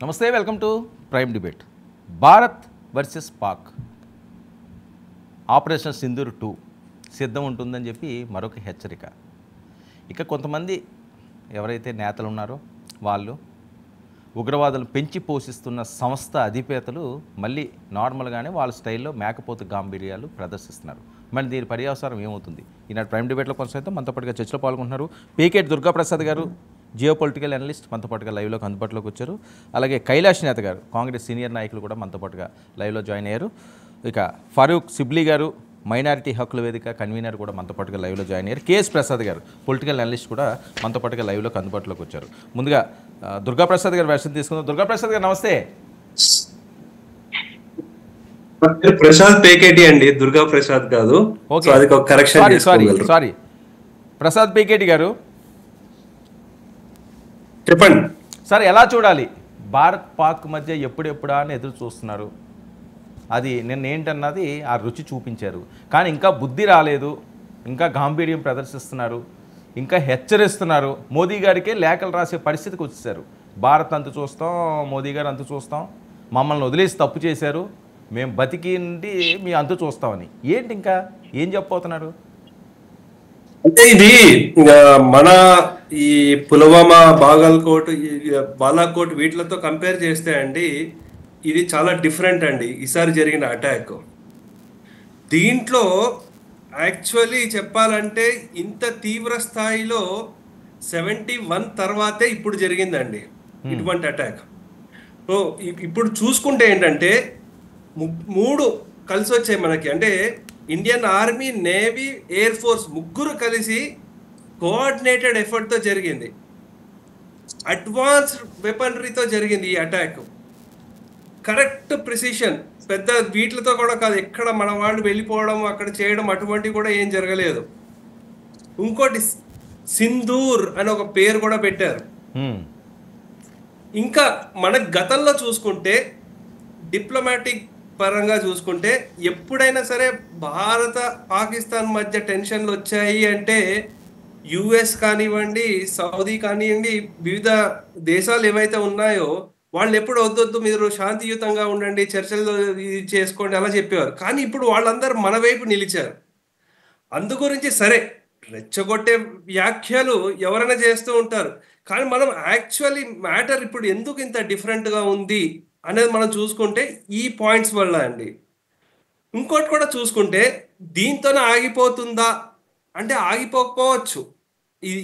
నమస్తే, welcome to prime debate. Bharat versus Pak, operation Sindoor 2 సిద్ధం ఉంటుందని చెప్పి మరొక హెచ్చరిక. ఇక కొంతమంది ఎవరైతే నేతలు ఉన్నారో వాళ్ళు ఉగ్రవాదులు పెంచి పోషిస్తున్న సంస్థ అధిపేతలు మళ్ళీ నార్మల్గానే వాళ్ళ స్టైల్లో మేకపోతు గాంభీర్యాలు ప్రదర్శిస్తున్నారు. మరి దీని పర్యవసానం ఏమవుతుంది? ఈనాడు ప్రైమ్ డిబేట్లో కొనసాగితే మనతో పాటుగా చర్చలో పాల్గొంటున్నారు పీకేటి దుర్గాప్రసాద్ గారు, జియో పొలిటికల్ అనలిస్ట్, మనతో పాటుగా లైవ్లోకి అందుబాటులోకి వచ్చారు. అలాగే కైలాష్ నేత గారు, కాంగ్రెస్ సీనియర్ నాయకులు కూడా మనతో పాటుగా లైవ్లో జాయిన్ అయ్యారు. ఇక ఫరూక్ సిబ్లీ గారు, మైనారిటీ హక్కుల వేదిక కన్వీనర్ కూడా మనతో పాటుగా లైవ్లో జాయిన్ అయ్యారు. కేఎస్ ప్రసాద్ గారు, పొలిటికల్ అనలిస్ట్ కూడా మనతో పాటుగా లైవ్లోకి అందుబాటులోకి వచ్చారు. ముందుగా దుర్గాప్రసాద్ గారు వెర్షన్ తీసుకుందాం. దుర్గాప్రసాద్ గారు నమస్తే. ప్రసాద్ పేకేటి అండి, దుర్గా ప్రసాద్ కాదు. ఓకే, సారీ ప్రసాద్ పేకేటి గారు చెప్పండి సార్. ఎలా చూడాలి? భారత్ పాక్ మధ్య ఎప్పుడెప్పుడా అని ఎదురు చూస్తున్నారు. అది నిన్న ఏంటన్నది ఆ రుచి చూపించారు, కానీ ఇంకా బుద్ధి రాలేదు, ఇంకా గాంభీర్యం ప్రదర్శిస్తున్నారు, ఇంకా హెచ్చరిస్తున్నారు. మోదీ గారికే లేఖలు రాసే పరిస్థితికి వచ్చేసారు. భారత్ అంత చూస్తాం, మోదీ గారు అంత చూస్తాం, మమ్మల్ని వదిలేసి తప్పు చేశారు, మేము బతికిండి మీ అంత చూస్తామని. ఏంటి ఇంకా ఏం చెప్పబోతున్నారు? అంటే ఇది మన ఈ పుల్వామా, బాగల్కోట్, బాలాకోట్ వీటిలతో కంపేర్ చేస్తే అండి ఇది చాలా డిఫరెంట్ అండి. ఈసారి జరిగిన అటాక్ దీంట్లో యాక్చువల్లీ చెప్పాలంటే ఇంత తీవ్ర స్థాయిలో 71 తర్వాతే ఇప్పుడు జరిగిందండి ఇటువంటి అటాక్. సో ఇప్పుడు చూసుకుంటే ఏంటంటే 3 కలిసి వచ్చాయి మనకి. అంటే Indian army, navy, air force ముగ్గురు కలిసి కోఆర్డినేటెడ్ ఎఫర్ట్తో జరిగింది. అడ్వాన్స్డ్ వెపనరీతో జరిగింది ఈ అటాక్. కరెక్ట్ ప్రిసిషన్, పెద్ద వీటిలతో కూడా కాదు, ఎక్కడ మన వాళ్ళు వెళ్ళిపోవడం అక్కడ చేయడం అటువంటివి కూడా ఏం జరగలేదు. ఇంకోటి సింధూర్ అని ఒక పేరు కూడా పెట్టారు. ఇంకా మన గతంలో చూసుకుంటే డిప్లొమాటిక్ పరంగా చూసుకుంటే ఎప్పుడైనా సరే భారత పాకిస్తాన్ మధ్య టెన్షన్లు వచ్చాయి అంటే యుఎస్ కానివ్వండి, సౌదీ కానివ్వండి, వివిధ దేశాలు ఏవైతే ఉన్నాయో వాళ్ళు ఎప్పుడు వద్దొద్దు, మీరు శాంతియుతంగా ఉండండి, చర్చలు చేసుకోండి అలా చెప్పేవారు. కానీ ఇప్పుడు వాళ్ళందరూ మన వైపు నిలిచారు. అందు గురించి సరే రెచ్చగొట్టే వ్యాఖ్యలు ఎవరైనా చేస్తూ ఉంటారు, కానీ మనం యాక్చువల్లీ మ్యాటర్ ఇప్పుడు ఎందుకు ఇంత డిఫరెంట్గా ఉంది అనేది మనం చూసుకుంటే ఈ పాయింట్స్ వల్ల అండి. ఇంకోటి కూడా చూసుకుంటే దీంతోనే ఆగిపోతుందా అంటే ఆగిపోకపోవచ్చు.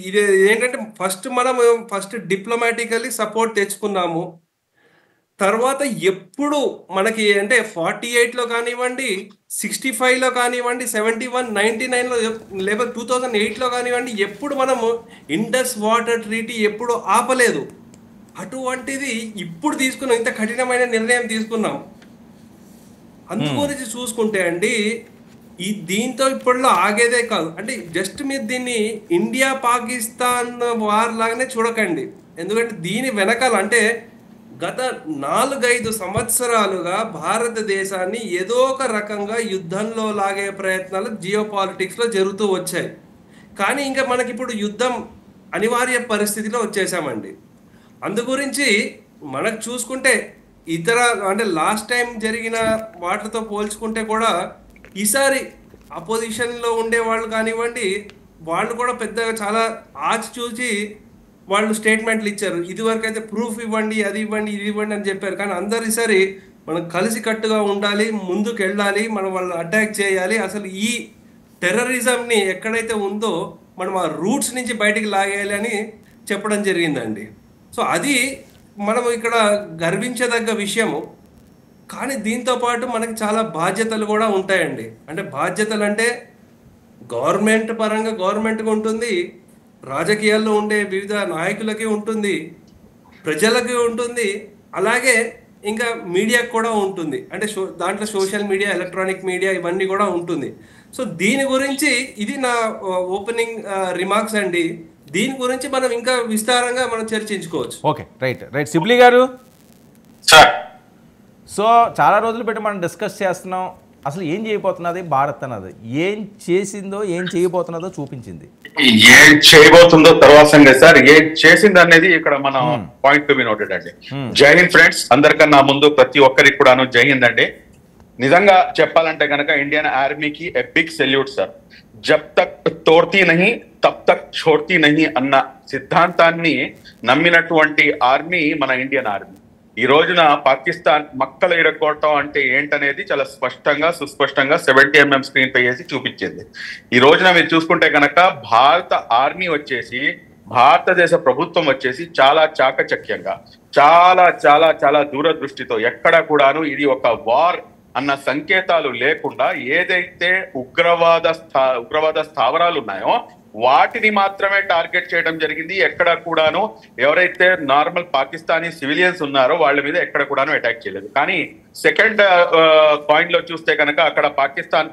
ఇది ఏంటంటే ఫస్ట్ డిప్లొమాటికల్లీ సపోర్ట్ తెచ్చుకున్నాము. తర్వాత ఎప్పుడు మనకి అంటే 48లో కానివ్వండి, 65లో కానివ్వండి, 71, 99లో లేకపోతే 2008లో కానివ్వండి, ఎప్పుడు మనము ఇండస్ వాటర్ ట్రీటీ ఎప్పుడు ఆపలేదు. అటువంటిది ఇప్పుడు తీసుకున్నాం, ఇంత కఠినమైన నిర్ణయం తీసుకున్నాం. అందు గురించి చూసుకుంటే అండి దీంతో ఇప్పట్లో ఆగేదే కాదు. అంటే జస్ట్ మీరు దీన్ని ఇండియా పాకిస్తాన్ వార్ లాగానే చూడకండి. ఎందుకంటే దీని వెనకాల అంటే గత 4-5 సంవత్సరాలుగా భారతదేశాన్ని ఏదో ఒక రకంగా యుద్ధంలో లాగే ప్రయత్నాలు జియో పాలిటిక్స్లో జరుగుతూ వచ్చాయి. కానీ ఇంకా మనకి ఇప్పుడు యుద్ధం అనివార్య పరిస్థితిలో వచ్చేసామండి. అందు గురించి మనకు చూసుకుంటే ఇతర అంటే లాస్ట్ టైం జరిగిన వాటితో పోల్చుకుంటే కూడా ఈసారి అపోజిషన్లో ఉండే వాళ్ళు కానివ్వండి, వాళ్ళు కూడా పెద్దగా చాలా ఆచి చూసి వాళ్ళు స్టేట్మెంట్లు ఇచ్చారు. ఇదివరకు అయితే ప్రూఫ్ ఇవ్వండి, అది ఇవ్వండి, ఇది ఇవ్వండి అని చెప్పారు. కానీ అందరు ఈసారి మనం కలిసి కట్టుగా ఉండాలి, ముందుకు వెళ్ళాలి, మనం వాళ్ళని అటాక్ చేయాలి, అసలు ఈ టెర్రరిజంని ఎక్కడైతే ఉందో మనం ఆ రూట్స్ నుంచి బయటికి లాగేయాలి అని చెప్పడం జరిగిందండి. సో అది మనం ఇక్కడ గర్వించదగ్గ విషయము. కానీ దీంతో పాటు మనకి చాలా బాధ్యతలు కూడా ఉంటాయండి. అంటే బాధ్యతలు అంటే గవర్నమెంట్ పరంగా గవర్నమెంట్గా ఉంటుంది, రాజకీయాల్లో ఉండే వివిధ నాయకులకి ఉంటుంది, ప్రజలకి ఉంటుంది, అలాగే ఇంకా మీడియాకి కూడా ఉంటుంది. అంటే దాంట్లో సోషల్ మీడియా, ఎలక్ట్రానిక్ మీడియా ఇవన్నీ కూడా ఉంటుంది. సో దీని గురించి ఇది నా ఓపెనింగ్ రిమార్క్స్ అండి. దీని గురించి మనం ఇంకా విస్తారంగా మనం చర్చించుకోవచ్చు. ఓకే, రైట్ సిబ్లీ గారు. సో చాలా రోజులు పెట్టి మనం డిస్కస్ చేస్తున్నాం. అసలు ఏం చేయబోతున్నది భారత్ అన్నది, ఏం చేసిందో ఏం చేయబోతున్నదో చూపించింది. ఏం చేయబోతుందో తర్వాత సంగతి సార్, ఏం చేసింది అనేది ఇక్కడ మన పాయింట్ టు బి నోటెడ్ అండి. జై హింద్ ఫ్రెండ్స్, అందరికన్నా ముందు ప్రతి ఒక్కరికి కూడాను జై హింద్ అండి. నిజంగా చెప్పాలంటే కనుక ఇండియన్ ఆర్మీకి ఎ బిగ్ సెల్యూట్ సార్. జబ్ తక్ తోడ్తీ నహీ తబ్ తక్ ఛోడ్తీ నహీ అన్న సిద్ధాంతాన్ని నమ్మినటువంటి ఆర్మీ మన ఇండియన్ ఆర్మీ. ఈ రోజున పాకిస్తాన్ మక్కలు ఇరగొట్టడం అంటే ఏంటనేది చాలా స్పష్టంగా సుస్పష్టంగా 70 mm స్క్రీన్ పై వేసి చూపించింది. ఈ రోజున మీరు చూసుకుంటే కనుక భారత ఆర్మీ వచ్చేసి, భారతదేశ ప్రభుత్వం వచ్చేసి చాలా చాకచక్యంగా, చాలా చాలా చాలా దూరదృష్టితో ఎక్కడ కూడాను ఇది ఒక వార్ అన్న సంకేతాలు లేకుండా ఏదైతే ఉగ్రవాద స్థావరాలు ఉన్నాయో వాటిని మాత్రమే టార్గెట్ చేయడం జరిగింది. ఎక్కడ కూడాను ఎవరైతే నార్మల్ పాకిస్తానీ సివిలియన్స్ ఉన్నారో వాళ్ళ మీద ఎక్కడ కూడాను అటాక్ చేయలేదు. కానీ సెకండ్ పాయింట్ లో చూస్తే కనుక అక్కడ పాకిస్తాన్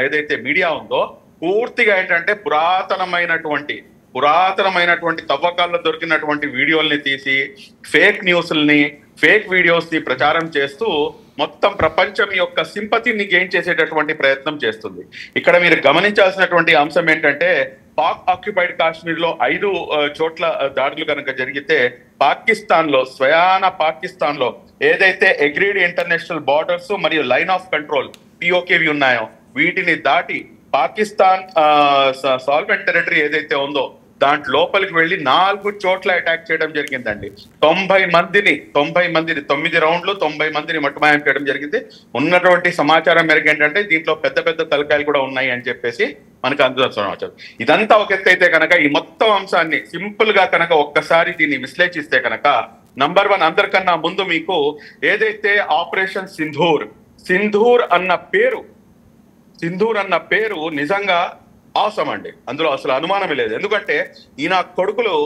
ఏదైతే మీడియా ఉందో పూర్తిగా ఏంటంటే పురాతనమైనటువంటి తవ్వకాల్లో దొరికినటువంటి వీడియోల్ని తీసి ఫేక్ న్యూస్ని, ఫేక్ వీడియోస్ ని ప్రచారం చేస్తూ మొత్తం ప్రపంచం యొక్క సింపతిని గెయిన్ చేసేటటువంటి ప్రయత్నం చేస్తుంది. ఇక్కడ మీరు గమనించాల్సినటువంటి అంశం ఏంటంటే, పాక్ ఆక్యుపైడ్ కాశ్మీర్ లో 5 చోట్ల దాడులు కనుక జరిగితే స్వయాన పాకిస్తాన్ లో ఏదైతే అగ్రీడ్ ఇంటర్నేషనల్ బార్డర్స్ మరియు లైన్ ఆఫ్ కంట్రోల్ పిఓకేవి ఉన్నాయో వీటిని దాటి పాకిస్తాన్ సాల్వెంట్ టెరిటరీ ఏదైతే ఉందో దాంట్ లోపలికి వెళ్ళి 4 చోట్ల అటాక్ చేయడం జరిగిందండి. 90 మందిని 9 రౌండ్లు 90 మందిని మట్టుమాయం చేయడం జరిగింది. ఉన్నటువంటి సమాచారం మేరకు ఏంటంటే దీంట్లో పెద్ద పెద్ద తలకాయలు కూడా ఉన్నాయి అని చెప్పేసి మనకు అందుతున్న సమాచారం. ఇదంతా ఒక ఎత్తు అయితే కనుక ఈ మొత్తం అంశాన్ని సింపుల్ గా కనుక ఒక్కసారి దీన్ని విశ్లేషిస్తే కనుక, నంబర్ 1 అందరికన్నా ముందు మీకు ఏదైతే ఆపరేషన్ సింధూర్ అన్న పేరు నిజంగా ఆసమ్ అండి. అందులో అసలు అనుమానమే లేదు. ఎందుకంటే ఈయన కొడుకులు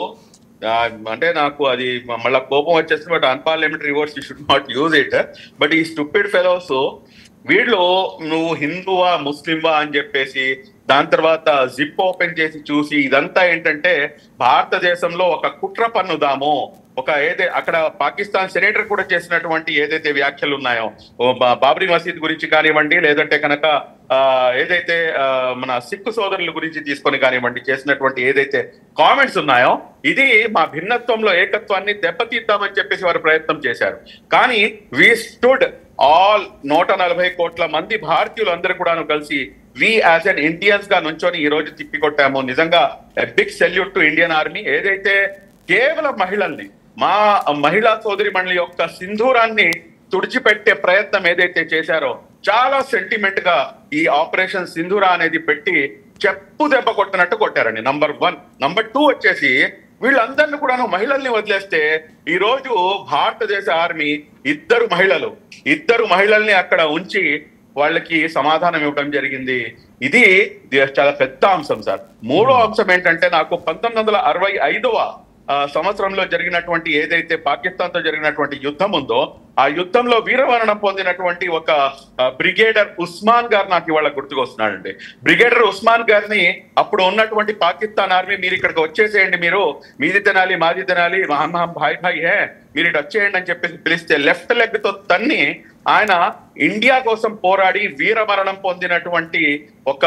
అంటే నాకు అది మళ్ళీ కోపం వచ్చేస్తుంది, but unparliamentary words you should not use it. But ఈ స్టూపిడ్ ఫెలోస్ వీళ్ళు నువ్వు హిందువా ముస్లింవా అని చెప్పేసి దాని తర్వాత జిప్ ఓపెన్ చేసి చూసి ఇదంతా ఏంటంటే భారతదేశంలో ఒక కుట్ర పన్నుదాము, అక్కడ పాకిస్తాన్ సెనేటర్ కూడా చేసినటువంటి ఏదైతే వ్యాఖ్యలు ఉన్నాయో బాబ్రీ మసీద్ గురించి కానివ్వండి, లేదంటే కనుక ఏదైతే మన సిక్కు సోదరుల గురించి తీసుకొని కానివ్వండి చేసినటువంటి ఏదైతే కామెంట్స్ ఉన్నాయో ఇది మా భిన్నత్వంలో ఏకత్వాన్ని దెబ్బతీద్దామని చెప్పేసి వారు ప్రయత్నం చేశారు. కానీ వి స్టూడ్ ఆల్ 140 కోట్ల మంది భారతీయులు అందరూ కూడాను కలిసి వి యాజ్ అన్ ఇండియన్స్ గా నుంచొని ఈ రోజు తిప్పికొట్టాము. నిజంగా big salute to Indian army. ఏదైతే కేవలం మా మహిళా సోదరి మండలి యొక్క సింధూరాన్ని తుడిచిపెట్టే ప్రయత్నం ఏదైతే చేశారో చాలా సెంటిమెంట్ గా ఈ ఆపరేషన్ సింధూరా అనేది పెట్టి చెప్పు దెబ్బ కొట్టినట్టు కొట్టారండి. నంబర్ 1. నంబర్ 2 వచ్చేసి వీళ్ళందరినీ కూడాను మహిళల్ని వదిలేస్తే ఈ రోజు భారతదేశ ఆర్మీ ఇద్దరు మహిళల్ని అక్కడ ఉంచి వాళ్ళకి సమాధానం ఇవ్వడం జరిగింది. ఇది చాలా పెద్ద అంశం సార్. 3వ అంశం ఏంటంటే నాకు 1965వ సంవత్సరంలో జరిగినటువంటి ఏదైతే పాకిస్తాన్ తో జరిగినటువంటి యుద్ధం ఉందో ఆ యుద్ధంలో వీరమరణం పొందినటువంటి ఒక బ్రిగేడర్ ఉస్మాన్ గారు నాకు ఇవాళ గుర్తుకొస్తున్నాడండి. బ్రిగేడర్ ఉస్మాన్ గారిని అప్పుడు ఉన్నటువంటి పాకిస్తాన్ ఆర్మీ మీరు ఇక్కడికి వచ్చేసేయండి, మీది తినాలి మాది తినాలి భాయ్ హే మీరు ఇటు వచ్చేయండి అని చెప్పేసి పిలిస్తే లెఫ్ట్ లెగ్ తో తన్ని ఆయన ఇండియా కోసం పోరాడి వీరమరణం పొందినటువంటి ఒక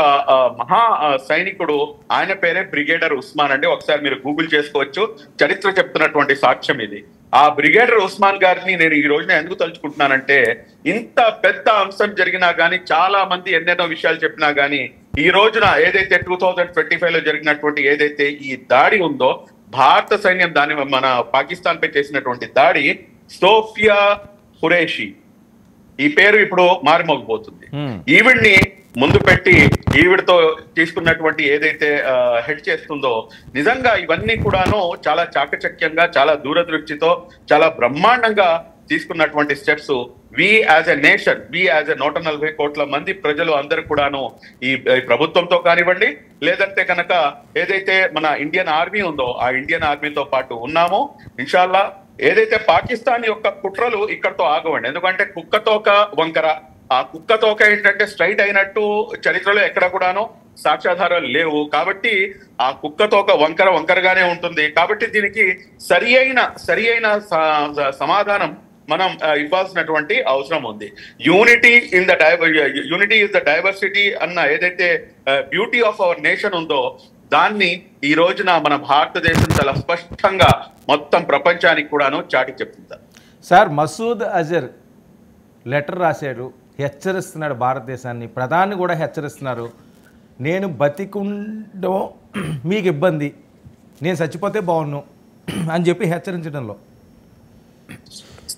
మహా సైనికుడు. ఆయన పేరే బ్రిగేడర్ ఉస్మాన్ అండి. ఒకసారి మీరు గూగుల్ చేసుకోవచ్చు, చరిత్ర చెప్తున్నటువంటి సాక్ష్యం ఇది. ఆ బ్రిగేడర్ ఉస్మాన్ గారిని నేను ఈ రోజున ఎందుకు తలుచుకుంటున్నానంటే ఇంత పెద్ద అంశం జరిగినా గానీ, చాలా మంది ఎన్నెన్నో విషయాలు చెప్పినా గానీ ఈ రోజున ఏదైతే 2025లో జరిగినటువంటి ఏదైతే ఈ దాడి ఉందో భారత సైన్యం మన పాకిస్తాన్ పై చేసినటువంటి దాడి, సోఫియా ఖురేషి ఈ పేరు ఇప్పుడు మారిమోగిపోతుంది. ఈవిడ్ని ముందు పెట్టి ఈవిడతో తీసుకున్నటువంటి ఏదైతే హెడ్ చేస్తుందో నిజంగా ఇవన్నీ కూడాను చాలా చాకచక్యంగా, చాలా దూరదృష్టితో, చాలా బ్రహ్మాండంగా తీసుకున్నటువంటి steps. We as a nation, we as a 140 కోట్ల మంది ప్రజలు అందరూ కూడాను ఈ ప్రభుత్వంతో కానివ్వండి, లేదంటే కనుక ఏదైతే మన ఇండియన్ ఆర్మీ ఉందో ఆ ఇండియన్ ఆర్మీతో పాటు ఉన్నాము. ఇన్షాల్లా ఏదైతే పాకిస్తాన్ యొక్క కుట్రలు ఇక్కడతో ఆగవండి. ఎందుకంటే కుక్కతోక వంకర, ఆ కుక్కతోక ఏంటంటే స్ట్రైట్ అయినట్టు చరిత్రలో ఎక్కడ కూడాను సాక్ష్యాధారాలు లేవు. కాబట్టి ఆ కుక్కతోక వంకరగానే ఉంటుంది. కాబట్టి దీనికి సరి అయిన సమాధానం మనం ఇవ్వాల్సినటువంటి అవసరం ఉంది. యూనిటీ ఇస్ ద డైవర్సిటీ అన్న ఏదైతే బ్యూటీ ఆఫ్ అవర్ నేషన్ ఉందో దాన్ని ఈ రోజున మన భారతదేశం చాలా స్పష్టంగా మొత్తం ప్రపంచానికి కూడాను చాటి చెప్తుంది. సార్, మసూద్ అజర్ లెటర్ రాశాడు, హెచ్చరిస్తున్నాడు భారతదేశాన్ని, ప్రధాని కూడా హెచ్చరిస్తున్నారు. నేను బతికుండో మీకు ఇబ్బంది, నేను చచ్చిపోతే బాగున్ను అని చెప్పి హెచ్చరించడంలో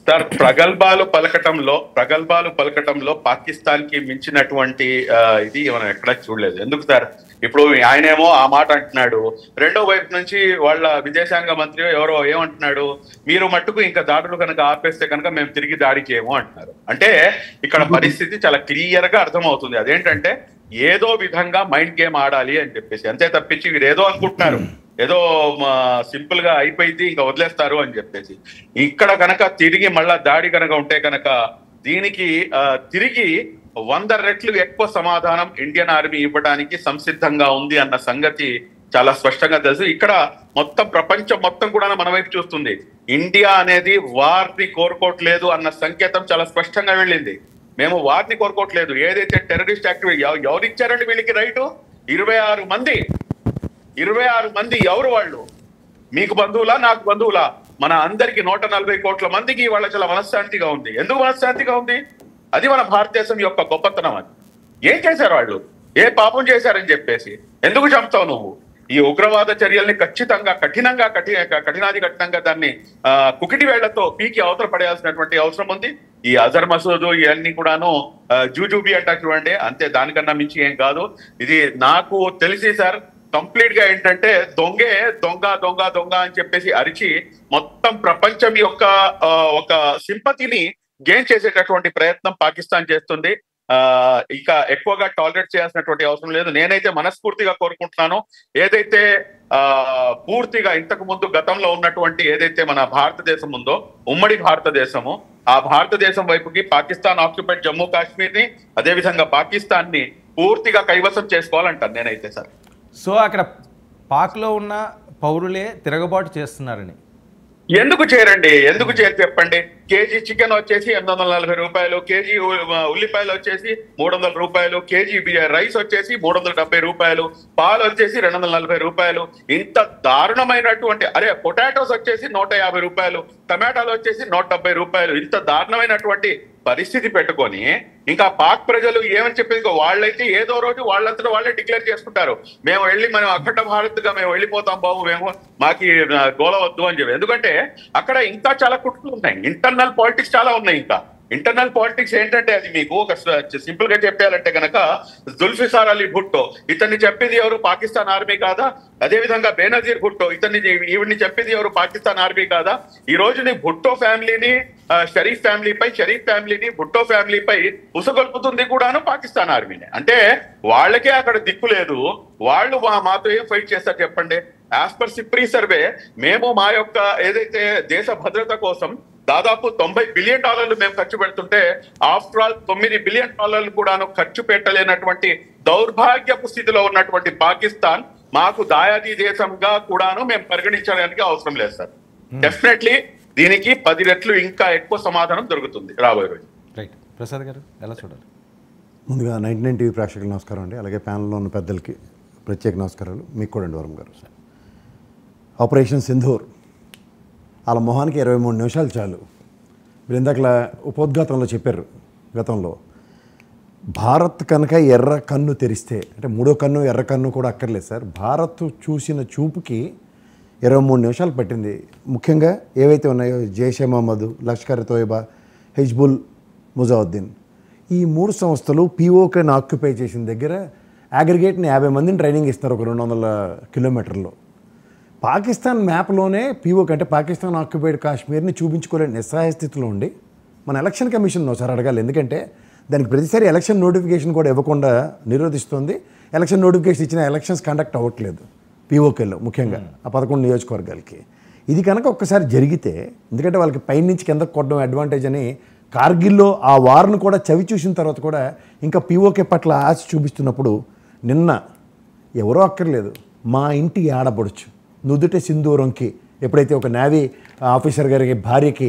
సార్ ప్రగల్భాలు పలకటంలో పాకిస్తాన్కి మించినటువంటి ఇది మనం ఎక్కడా చూడలేదు. ఎందుకు సార్, ఇప్పుడు ఆయనేమో ఆ మాట అంటున్నాడు, రెండో వైపు నుంచి వాళ్ళ విదేశాంగ మంత్రి ఎవరో ఏమంటున్నాడు, మీరు మట్టుకు ఇంకా దాడులు కనుక ఆపేస్తే కనుక మేము తిరిగి దాడి చేయము అంటున్నారు. అంటే ఇక్కడ పరిస్థితి చాలా క్లియర్ గా అర్థమవుతుంది. అదేంటంటే ఏదో విధంగా మైండ్ గేమ్ ఆడాలి అని చెప్పేసి, అంతే తప్పించి వీరు ఏదో అనుకుంటున్నారు, ఏదో సింపుల్ గా అయిపోయింది ఇంకా వదిలేస్తారు అని చెప్పేసి. ఇక్కడ కనుక తిరిగి మళ్ళా దాడి కనుక ఉంటే కనుక దీనికి తిరిగి 100 రెట్లు ఎక్కువ సమాధానం ఇండియన్ ఆర్మీ ఇవ్వడానికి సంసిద్ధంగా ఉంది అన్న సంగతి చాలా స్పష్టంగా తెలుసు. ఇక్కడ మొత్తం ప్రపంచం మొత్తం కూడా మన వైపు చూస్తుంది. ఇండియా అనేది వార్ని కోరుకోవట్లేదు అన్న సంకేతం చాలా స్పష్టంగా వెళ్ళింది. మేము వార్ని కోరుకోవట్లేదు. ఏదైతే టెర్రరిస్ట్ యాక్టివిటీ ఎవరిచ్చారండి వీళ్ళకి రైటు? 26 మంది ఎవరు వాళ్ళు? మీకు బంధువులా, నాకు బంధువులా? మన అందరికి 140 కోట్ల మందికి వాళ్ళ చాలా మనశ్శాంతిగా ఉంది. ఎందుకు మనశ్శాంతిగా ఉంది? అది మన భారతదేశం యొక్క గొప్పతనం. అది ఏం చేశారు వాళ్ళు? ఏ పాపం చేశారని చెప్పేసి ఎందుకు చంపుతావు నువ్వు? ఈ ఉగ్రవాద చర్యల్ని ఖచ్చితంగా కఠినంగా దాన్ని కుకిటి వేళ్లతో పీకి అవతల పడేయాల్సినటువంటి అవసరం ఉంది. ఈ అజర్ మసూద్ ఇవన్నీ కూడాను జూజూబీ అంటారు చూడండి, అంతే, దానికన్నా మించి ఏం కాదు. ఇది నాకు తెలిసి సార్ కంప్లీట్ గా ఏంటంటే దొంగ అని చెప్పేసి అరిచి మొత్తం ప్రపంచం యొక్క ఒక సింపతిని గెయిన్ చేసేటటువంటి ప్రయత్నం పాకిస్తాన్ చేస్తుంది. ఇక ఎక్కువగా టాలరేట్ చేయాల్సినటువంటి అవసరం లేదు. నేనైతే మనస్ఫూర్తిగా కోరుకుంటున్నాను, ఏదైతే పూర్తిగా ఇంతకు ముందు గతంలో ఉన్నటువంటి ఏదైతే మన భారతదేశం ఉందో, ఉమ్మడి భారతదేశము, ఆ భారతదేశం వైపుకి పాకిస్తాన్ ఆక్యుపైడ్ జమ్మూ కాశ్మీర్ ని, అదేవిధంగా పాకిస్తాన్ ని పూర్తిగా కైవసం చేసుకోవాలంటాను నేనైతే సార్. సో అక్కడ పాక్లో ఉన్న పౌరులే తిరగబాటు చేస్తున్నారని ఎందుకు చేయరండి? ఎందుకు చేయరు చెప్పండి? కేజీ చికెన్ వచ్చేసి 840 రూపాయలు, కేజీ ఉల్లిపాయలు వచ్చేసి 300 రూపాయలు, కేజీ రైస్ వచ్చేసి 370 రూపాయలు, పాలు వచ్చేసి 240 రూపాయలు. ఇంత దారుణమైనటువంటి పొటాటోస్ వచ్చేసి 150 రూపాయలు, టమాటాలు వచ్చేసి 170 రూపాయలు. ఇంత దారుణమైనటువంటి పరిస్థితి పెట్టుకొని ఇంకా పాక్ ప్రజలు ఏమని చెప్పేది, వాళ్ళైతే ఏదో రోజు వాళ్ళంతటా వాళ్ళే డిక్లేర్ చేసుకుంటారు, మనం అఖండ భారత్ గా మేము వెళ్ళిపోతాం బాబు, మాకి గోల వద్దు అని చెప్పి. ఎందుకంటే అక్కడ ఇంకా చాలా కుట్రలు ఉన్నాయి, ఇంటర్నల్ పాలిటిక్స్ చాలా ఉన్నాయి. ఇంకా ఇంటర్నల్ పాలిటిక్స్ ఏంటంటే, అది మీకు ఒక సింపుల్ గా చెప్పాలంటే కనుక, జుల్ఫికార్ అలీ భుట్టో ఇతన్ని చెప్పింది ఎవరు? పాకిస్తాన్ ఆర్మీ కాదా? అదే విధంగా బేనజీర్ భుట్టో ఈవిడ్ని చెప్పింది ఎవరు? పాకిస్తాన్ ఆర్మీ కాదా? ఈ రోజు నీ భుట్టో ఫ్యామిలీని షరీఫ్ ఫ్యామిలీని భుట్టో ఫ్యామిలీపై ఉసగొల్పుతుంది కూడాను పాకిస్తాన్ ఆర్మీనే. అంటే వాళ్ళకే అక్కడ దిక్కు లేదు, వాళ్ళు మాతో ఏం ఫైట్ చేస్తారు చెప్పండి? యాజ్ పర్ సిప్రీ సర్వే మేము మా యొక్క ఏదైతే దేశ భద్రత కోసం దాదాపు $90 బిలియన్ మేము ఖర్చు పెడుతుంటే, ఆఫ్టర్ ఆల్ $9 బిలియన్ కూడాను ఖర్చు పెట్టలేనటువంటి దౌర్భాగ్యపు స్థితిలో ఉన్నటువంటి పాకిస్తాన్ మాకు దాయాది దేశంగా కూడాను మేము పరిగణించడానికి అవసరం లేదు సార్. డెఫినెట్లీ దీనికి 10 రెట్లు ఇంకా ఎక్కువ సమాధానం దొరుకుతుంది రాబోయే రోజు. రైట్. ప్రసాద్ గారు ఎలా చూడాలి? ముందుగా 99 టీవీ ప్రేక్షకులకు నమస్కారం అండి. అలాగే ప్యానల్లో ఉన్న పెద్దలకి ప్రత్యేక నమస్కారాలు. మీకు కూడా అండి వరం గారు. ఆపరేషన్ సింధూర్ వాళ్ళ మొహానికి 23 నిమిషాలు చాలు. మీరు ఇందాకలా ఉపోద్ఘాతంలో చెప్పారు, గతంలో భారత్ కనుక ఎర్ర కన్ను తెరిస్తే, అంటే మూడో కన్ను ఎర్ర కన్ను కూడా అక్కర్లేదు సార్, భారత్ చూసిన చూపుకి 23 నిమిషాలు పట్టింది. ముఖ్యంగా ఏవైతే ఉన్నాయో జైషే మహమ్మద్, లష్కర్ తోయిబా, హిజ్బుల్ ముజావుద్దీన్, ఈ 3 సంస్థలు పీఓకేని ఆక్యుపై చేసిన దగ్గర అగ్రిగేట్ని 50 మందిని ట్రైనింగ్ ఇస్తారు ఒక 200 కిలోమీటర్లో. పాకిస్తాన్ మ్యాప్లోనే పీఓకే అంటే పాకిస్తాన్ ఆక్యుపైడ్ కాశ్మీర్ని చూపించుకోలేని నిస్సహాయ స్థితిలో ఉండి మన ఎలక్షన్ కమిషన్ ఒకసారి అడగాలి. ఎందుకంటే దానికి ప్రతిసారి ఎలక్షన్ నోటిఫికేషన్ కూడా ఇవ్వకుండా నిరోధిస్తుంది. ఎలక్షన్ నోటిఫికేషన్ ఇచ్చిన ఎలక్షన్స్ కండక్ట్ అవ్వట్లేదు పీఓకేలో, ముఖ్యంగా ఆ 11 నియోజకవర్గాలకి. ఇది కనుక ఒక్కసారి జరిగితే, ఎందుకంటే వాళ్ళకి పైనుంచి కిందకు కొట్టడం అడ్వాంటేజ్ అని కార్గిల్లో ఆ వార్ను కూడా చవి చూసిన తర్వాత కూడా ఇంకా పీఓకే పట్ల ఆశ చూపిస్తున్నప్పుడు, నిన్న ఎవరో అక్కర్లేదు, మా ఇంటి ఆడపడుచు నుదుట సింధూరంకి ఎప్పుడైతే ఒక నేవీ ఆఫీసర్ గారికి భార్యకి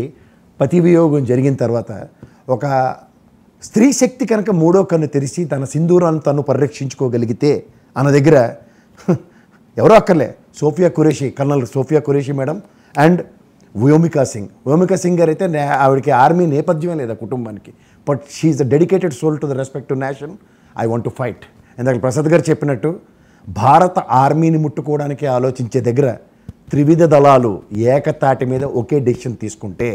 పతి వియోగం జరిగిన తర్వాత ఒక స్త్రీ శక్తి కనుక మూడో కన్ను తెరిచి తన సింధూరాన్ని తను పరిరక్షించుకోగలిగితే అన్న దగ్గర ఎవరో అక్కర్లే, Sofiya Qureshi, colonel Sofiya Qureshi madam and Vyomika Singh గారు అయితే ఆవిడకి ఆర్మీ నేపథ్యమే లేదా కుటుంబానికి, but she is the dedicated soul to the respect to nation. I want to fight. ఇందాక ప్రసాద్ గారు చెప్పినట్టు భారత ఆర్మీని ముట్టుకోవడానికి ఆలోచించే దగ్గర త్రివిధ దళాలు ఏకతాటి మీద ఒకే డెసిషన్ తీసుకుంటే,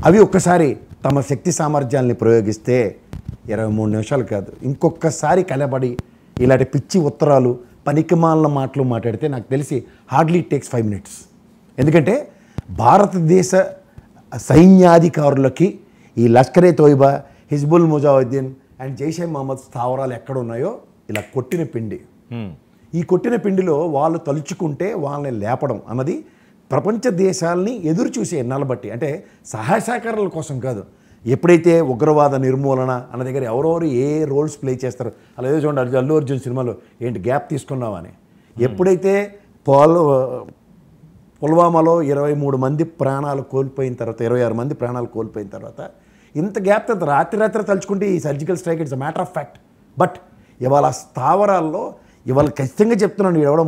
అవి ఒక్కసారి తమ శక్తి సామర్థ్యాల్ని ప్రయోగిస్తే 23 నిమిషాలు కాదు, ఇంకొకసారి కలబడి ఇలాంటి పిచ్చి ఉత్తరాలు పనికిమాలిన మాటలు మాట్లాడితే నాకు తెలిసి హార్డ్లీ టేక్స్ 5 minutes. ఎందుకంటే భారతదేశ సైన్యాధికారులకి ఈ లష్కరే తోయిబా, హిజ్బుల్ ముజాహిద్దీన్ అండ్ జైషే మహమ్మద్ స్థావరాలు ఎక్కడున్నాయో ఇలా కొట్టిన పిండి. ఈ కొట్టిన పిండిలో వాళ్ళు తలుచుకుంటే వాళ్ళని లేపడం అన్నది ప్రపంచ దేశాలని ఎదురు చూసే ఎన్నాళ్ళు బట్టి, అంటే సహాయ సహకారాల కోసం కాదు, ఎప్పుడైతే ఉగ్రవాద నిర్మూలన అన్న దగ్గర ఎవరెవరు ఏ రోల్స్ ప్లే చేస్తారు. అలా ఏదో చూడండి అల్లు అర్జున్ సినిమాలో ఏంటి గ్యాప్ తీసుకున్నావా అని, ఎప్పుడైతే పుల్వామాలో 23 మంది ప్రాణాలు కోల్పోయిన తర్వాత, 26 మంది ప్రాణాలు కోల్పోయిన తర్వాత ఇంత గ్యాప్ తర్వాత రాత్రి తలుచుకుంటే ఈ surgical strike it's a matter of fact. But ఇవాళ స్థావరాల్లో ఇవాళ ఖచ్చితంగా చెప్తున్నాను, ఎవడో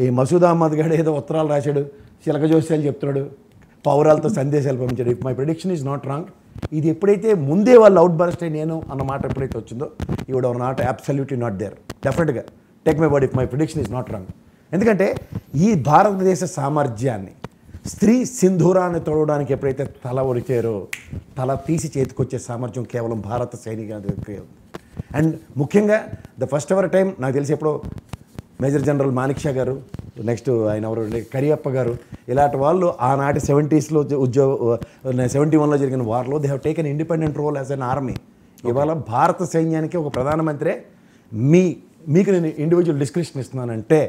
ఈ మసూద్ అహ్మద్ గారు ఏదో ఉత్తరాలు రాశాడు, చిలక జోస్యాలు చెప్తున్నాడు, పౌరాలతో సందేశాలు పంపించాడు. If my prediction is not wrong, ఇది ఎప్పుడైతే ముందే వాళ్ళు అవుట్ బర్స్ట్ అయి నేను అన్న మాట ఎప్పుడైతే వచ్చిందో, you would not absolutely not there. డెఫినెట్గా take my word, if my prediction is not wrong. ఎందుకంటే ఈ భారతదేశ సామర్థ్యాన్ని స్త్రీ సింధూరాన్ని తోడడానికి ఎప్పుడైతే తల ఒరిచారో, తల తీసి చేతికొచ్చే సామర్థ్యం కేవలం భారత సైనికులకే ఉంది. అండ్ ముఖ్యంగా ద ఫస్ట్ ఎవర్ టైం నాకు తెలిసి ఎప్పుడో మేజర్ జనరల్ మాణిక్ షా గారు, నెక్స్ట్ ఆయన ఎవరు కరియప్ప గారు, ఇలాంటి వాళ్ళు ఆనాటి 70sలో 71లో జరిగిన వార్లో they have taken independent role as an army. ఇవాళ భారత సైన్యానికి ఒక ప్రధానమంత్రే మీకు నేను ఇండివిజువల్ డిస్క్రిప్షన్ ఇస్తున్నానంటే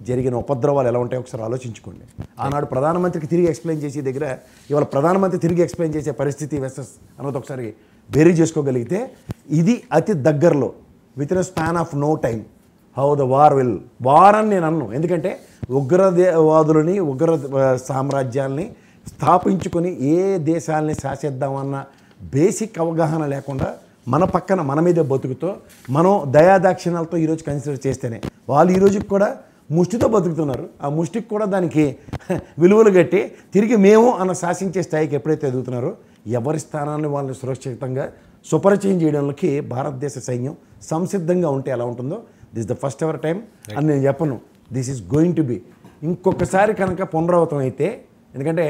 జరిగిన ఉపద్రవాలు ఎలా ఉంటాయో ఒకసారి ఆలోచించుకోండి. ఆనాడు ప్రధానమంత్రికి తిరిగి ఎక్స్ప్లెయిన్ చేసే దగ్గర ఇవాళ ప్రధానమంత్రి తిరిగి ఎక్స్ప్లెయిన్ చేసే పరిస్థితి వెసెస్ అన్నది ఒకసారి బేరీ చేసుకోగలిగితే, ఇది అతి దగ్గరలో within span of no time how the war అని నేను అన్ను. ఎందుకంటే ఉగ్ర సామ్రాజ్యాల్ని స్థాపించుకొని ఏ దేశాలని శాసిద్దామన్న బేసిక్ అవగాహన లేకుండా మన పక్కన మన మీద బతుకుతో మనం దయాదాక్షిణాలతో ఈరోజు కన్సిడర్ చేస్తేనే వాళ్ళు ఈరోజుకి కూడా ముష్టితో బతుకుతున్నారు. ఆ ముష్టికి కూడా దానికి విలువలు కట్టి తిరిగి మేము అన్న శాసించే స్థాయికి ఎప్పుడైతే ఎదుగుతున్నారో, ఎవరి స్థానాన్ని వాళ్ళని సురక్షితంగా సుపరిచయం చేయడానికి భారతదేశ సైన్యం సంసిద్ధంగా ఉంటే ఎలా ఉంటుందో, this the first ever time అని నేను చెప్పను. This is going to be. ఇంకొకసారి కనుక పునరావృతం అయితే, ఎందుకంటే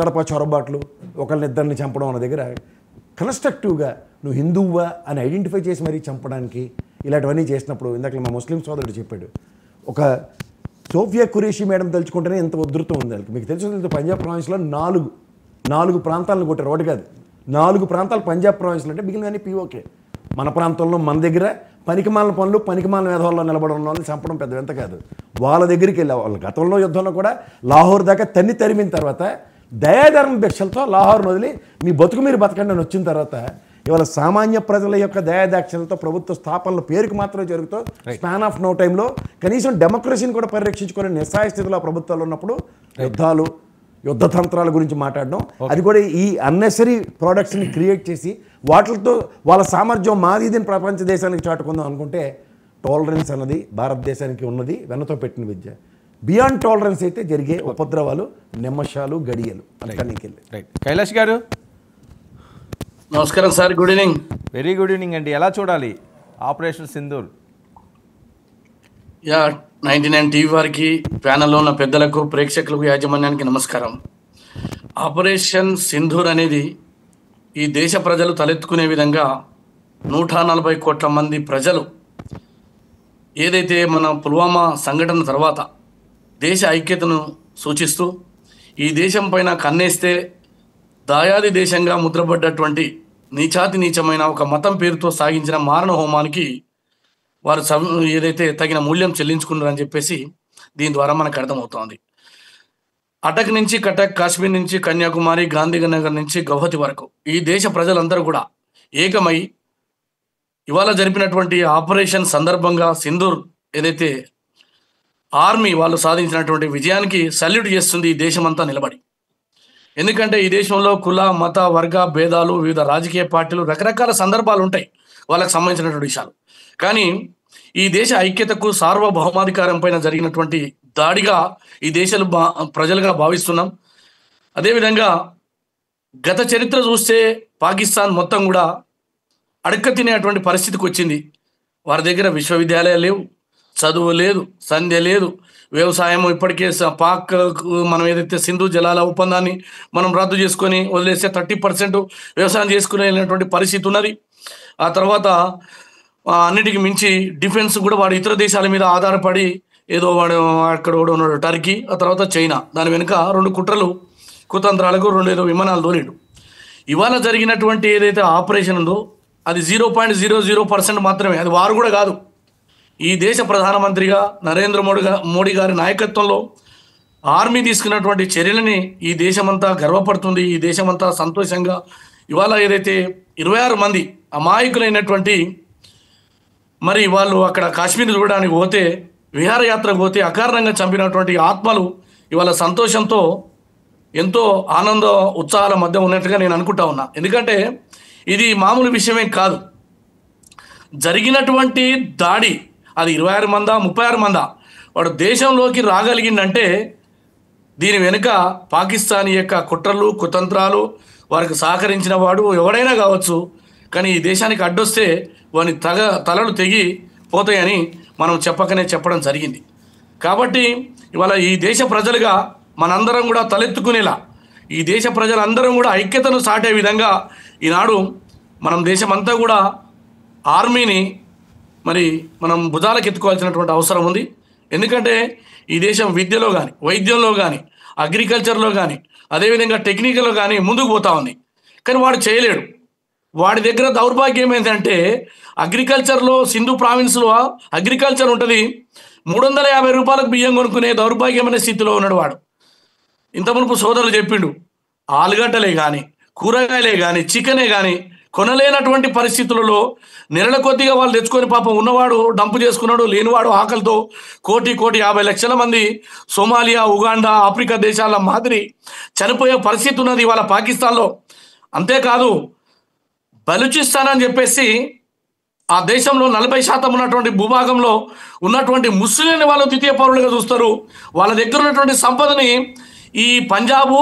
తడపా చొరబాట్లు ఒకళ్ళనిద్దరిని చంపడం అన్న దగ్గర కన్స్ట్రక్టివ్గా నువ్వు హిందువువా అని ఐడెంటిఫై చేసి మరీ చంపడానికి ఇలాంటివన్నీ చేసినప్పుడు, ఇందాక మా ముస్లిం సోదరుడు చెప్పాడు, ఒక సోఫియా ఖురేషి మేడం తలుచుకుంటేనే ఎంత ఉధృతం ఉంది వాళ్ళకి. మీకు తెలుసు పంజాబ్ ప్రావిన్స్లో నాలుగు ప్రాంతాలను కొట్టారు, ఒకటి కాదు 4 ప్రాంతాలు పంజాబ్ ప్రావిన్స్లో, అంటే మిగిలిన పీఓకే. మన ప్రాంతంలో మన దగ్గర పనికిమాలిన పనులు పనికిమాలిన వేధవాల్లో నిలబడిన వాళ్ళని చంపడం పెద్ద ఎంత కాదు. వాళ్ళ దగ్గరికి వెళ్ళే వాళ్ళు గతంలో యుద్ధంలో కూడా లాహోర్ దాకా తరిమిన తర్వాత దయాధర్మ భిక్షలతో లాహోర్ను వదిలి మీ బతుకు మీరు బతకండి అని వచ్చిన తర్వాత ఇవాళ సామాన్య ప్రజల యొక్క దయాదాక్షలతో ప్రభుత్వ స్థాపనల పేరుకి మాత్రమే జరుగుతూ స్పాన్ ఆఫ్ నో టైంలో కనీసం డెమోక్రసీని కూడా పరిరక్షించుకునే నిస్సాయ స్థితిలో ప్రభుత్వాలు ఉన్నప్పుడు యుద్ధ తంత్రాల గురించి మాట్లాడడం, అది కూడా ఈ అన్నెసరీ ప్రోడక్ట్స్ని క్రియేట్ చేసి వాటితో వాళ్ళ సామర్థ్యం మాదిదని ప్రపంచ దేశానికి చాటుకుందాం అనుకుంటే, టాలరెన్స్ అన్నది భారతదేశానికి ఉన్నది వెన్నతో పెట్టిన విద్య. బియాండ్ టాలరెన్స్ అయితే జరిగే ఉపద్రవాలు నిమిషాలు గడియలు అక్కడికెళ్ళి. రైట్. కైలాష్ గారు నమస్కారం sir, good evening. Very good evening అండి. ఎలా చూడాలి ఆపరేషన్ సింధూర్? 99 టీవీ వారికి, ప్యానల్లో ఉన్న పెద్దలకు, ప్రేక్షకులకు, యాజమాన్యానికి నమస్కారం. ఆపరేషన్ సింధూర్ అనేది ఈ దేశ ప్రజలు తలెత్తుకునే విధంగా 140 కోట్ల మంది ప్రజలు ఏదైతే మన పుల్వామా సంఘటన తర్వాత దేశ ఐక్యతను సూచిస్తూ ఈ దేశం పైన కన్నేస్తే దాయాది దేశంగా ముద్రపడ్డటువంటి నీచమైన ఒక మతం పేరుతో సాగించిన మారణ హోమానికి వారు ఏదైతే తగిన మూల్యం చెల్లించుకున్నారని చెప్పేసి దీని ద్వారా మనకు అర్థమవుతోంది. అటక్ నుంచి కటక్, కాశ్మీర్ నుంచి కన్యాకుమారి, గాంధీనగర్ నుంచి గౌహతి వరకు ఈ దేశ ప్రజలందరూ కూడా ఏకమై ఇవాళ జరిపినటువంటి ఆపరేషన్ సందర్భంగా సింధూర్ ఏదైతే ఆర్మీ వాళ్ళు సాధించినటువంటి విజయానికి సల్యూట్ చేస్తుంది ఈ దేశమంతా నిలబడి. ఎందుకంటే ఈ దేశంలో కుల మత వర్గ భేదాలు, వివిధ రాజకీయ పార్టీలు, రకరకాల సందర్భాలు ఉంటాయి వాళ్ళకి సంబంధించినటువంటి విషయాలు. కానీ ఈ దేశ ఐక్యతకు సార్వభౌమాధికారం పైన జరిగినటువంటి దాడిగా ఈ దేశాలు ప్రజలుగా భావిస్తున్నాం. అదేవిధంగా గత చరిత్ర చూస్తే పాకిస్తాన్ మొత్తం కూడా అడక్క తినేటువంటి పరిస్థితికి వచ్చింది. వారి దగ్గర విశ్వవిద్యాలయాలు లేవు, చదువు లేదు, సంధ్య లేదు, వ్యవసాయం ఇప్పటికే పాక్ మనం ఏదైతే సింధు జలాల ఒప్పందాన్ని మనం రద్దు చేసుకొని వదిలేస్తే 30% వ్యవసాయం చేసుకునేటువంటి పరిస్థితి ఉన్నది. ఆ తర్వాత అన్నిటికి మించి డిఫెన్స్ కూడా వాడు ఇతర దేశాల మీద ఆధారపడి ఏదో వాడు అక్కడ కూడా ఉన్నాడు టర్కీ, ఆ తర్వాత చైనా. దాని వెనుక 2 కుతంత్రాలకు 2 విమానాలు దోలేడు. ఇవాళ జరిగినటువంటి ఏదైతే ఆపరేషన్ ఉందో అది 0.00% మాత్రమే. అది వారు కూడా కాదు. ఈ దేశ ప్రధానమంత్రిగా నరేంద్ర మోడీ గారి నాయకత్వంలో ఆర్మీ తీసుకున్నటువంటి చర్యలని ఈ దేశమంతా గర్వపడుతుంది. ఈ దేశమంతా సంతోషంగా ఇవాళ ఏదైతే 26 మంది అమాయకులైనటువంటి మరి వాళ్ళు అక్కడ కాశ్మీర్ చూడడానికి పోతే, విహారయాత్రకు పోతే అకారణంగా చంపినటువంటి ఆత్మలు ఇవాళ సంతోషంతో ఎంతో ఆనంద ఉత్సాహాల మధ్య ఉన్నట్టుగా నేను అనుకుంటా ఉన్నా. ఎందుకంటే ఇది మామూలు విషయమే కాదు. జరిగినటువంటి దాడి అది 26 మందా 36 మందా వాడు దేశంలోకి రాగలిగిందంటే దీని వెనుక పాకిస్తాన్ యొక్క కుట్రలు కుతంత్రాలు, వారికి సహకరించిన వాడు ఎవడైనా కావచ్చు. కానీ ఈ దేశానికి అడ్డొస్తే వాని తలలు తెగి పోతాయని మనం చెప్పడం జరిగింది. కాబట్టి ఇవాళ ఈ దేశ ప్రజలుగా మనందరం కూడా తలెత్తుకునేలా, ఈ దేశ ప్రజలందరం కూడా ఐక్యతను సాటే విధంగా ఈనాడు మనం దేశమంతా కూడా ఆర్మీని మరి మనం భుజాలకు ఎత్తుకోవాల్సినటువంటి అవసరం ఉంది. ఎందుకంటే ఈ దేశం విద్యలో కానీ, వైద్యంలో కానీ, అగ్రికల్చర్లో కానీ, అదేవిధంగా టెక్నికల్లో కానీ ముందుకు పోతా ఉంది. కానీ వాడు చేయలేడు. వాడి దగ్గర దౌర్భాగ్యం ఏంటంటే అగ్రికల్చర్లో సింధు ప్రావిన్స్లో అగ్రికల్చర్ ఉంటుంది, 350 రూపాయలకు బియ్యం కొనుక్కునే దౌర్భాగ్యమైన స్థితిలో ఉన్నాడు వాడు. ఇంత మునుపు సోదరులు చెప్పిండు, ఆలుగడ్డలే కానీ, కూరగాయలే కానీ, చికెనే కానీ కొనలేనటువంటి పరిస్థితులలో నెలల కొద్దిగా వాళ్ళు తెచ్చుకొని పాపం ఉన్నవాడు డంపు చేసుకున్నాడు, లేనివాడు ఆకలితో 1,50 లక్షల మంది సోమాలియా, ఉగాండా, ఆఫ్రికా దేశాల మాదిరి చనిపోయే పరిస్థితి ఉన్నది ఇవాళ పాకిస్తాన్లో. అంతేకాదు బలూచిస్తాన్ అని చెప్పేసి ఆ దేశంలో 40% ఉన్నటువంటి భూభాగంలో ఉన్నటువంటి ముస్లింని వాళ్ళు ద్వితీయ పౌరులుగా చూస్తారు. వాళ్ళ దగ్గర ఉన్నటువంటి సంపదని ఈ పంజాబు,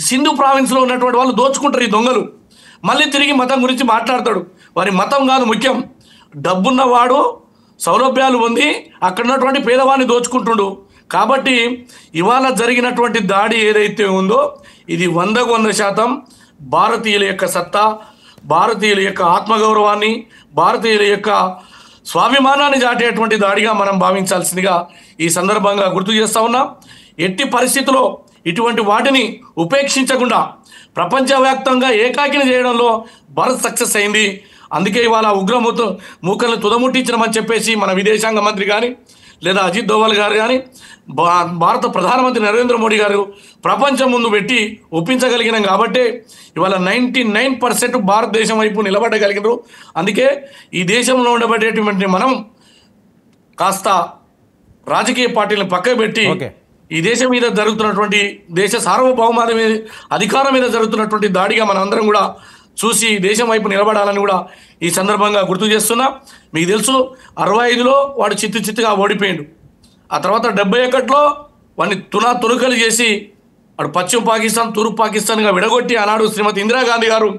సింధు ప్రావిన్స్లో ఉన్నటువంటి వాళ్ళు దోచుకుంటారు ఈ దొంగలు. మళ్ళీ తిరిగి మతం గురించి మాట్లాడతాడు. వారి మతం కాదు ముఖ్యం, డబ్బున్నవాడు సౌలభ్యాలు పొంది అక్కడ ఉన్నటువంటి పేదవాడిని దోచుకుంటుండు. కాబట్టి ఇవాళ జరిగినటువంటి దాడి ఏదైతే ఉందో ఇది 100% భారతీయుల యొక్క సత్తా, భారతీయుల యొక్క ఆత్మగౌరవాన్ని, భారతీయుల యొక్క స్వాభిమానాన్ని చాటేటువంటి దాడిగా మనం భావించాల్సిందిగా ఈ సందర్భంగా గుర్తు చేస్తా ఉన్నాం. ఎట్టి పరిస్థితుల్లో ఇటువంటి వాటిని ఉపేక్షించకుండా ప్రపంచవ్యాప్తంగా ఏకాకిని చేయడంలో భారత్ సక్సెస్ అయింది. అందుకే ఇవాళ మూకల్ని తుదముట్టించడమని చెప్పేసి మన విదేశాంగ మంత్రి కానీ లేదా అజిత్ దోవల్ గారు కానీ భారత ప్రధానమంత్రి నరేంద్ర మోడీ గారు ప్రపంచం ముందు పెట్టి ఒప్పించగలిగినాం. కాబట్టి ఇవాళ 99% భారతదేశం వైపు నిలబడగలిగినారు. అందుకే ఈ దేశంలో ఉండబడేటువంటి మనం కాస్త రాజకీయ పార్టీలను పక్కకు పెట్టి ఈ దేశం మీద జరుగుతున్నటువంటి దేశ సార్వభౌమాధి మీద అధికారం మీద జరుగుతున్నటువంటి దాడిగా మనం అందరం కూడా చూసి దేశం వైపు నిలబడాలని కూడా ఈ సందర్భంగా గుర్తు చేస్తున్నా. మీకు తెలుసు 65లో వాడు చిత్తుగా ఓడిపోయాడు. ఆ తర్వాత 71లో వాడిని తునకలు చేసి వాడు పశ్చిమ పాకిస్తాన్, తూర్పు పాకిస్తాన్గా విడగొట్టి ఆనాడు శ్రీమతి ఇందిరాగాంధీ గారు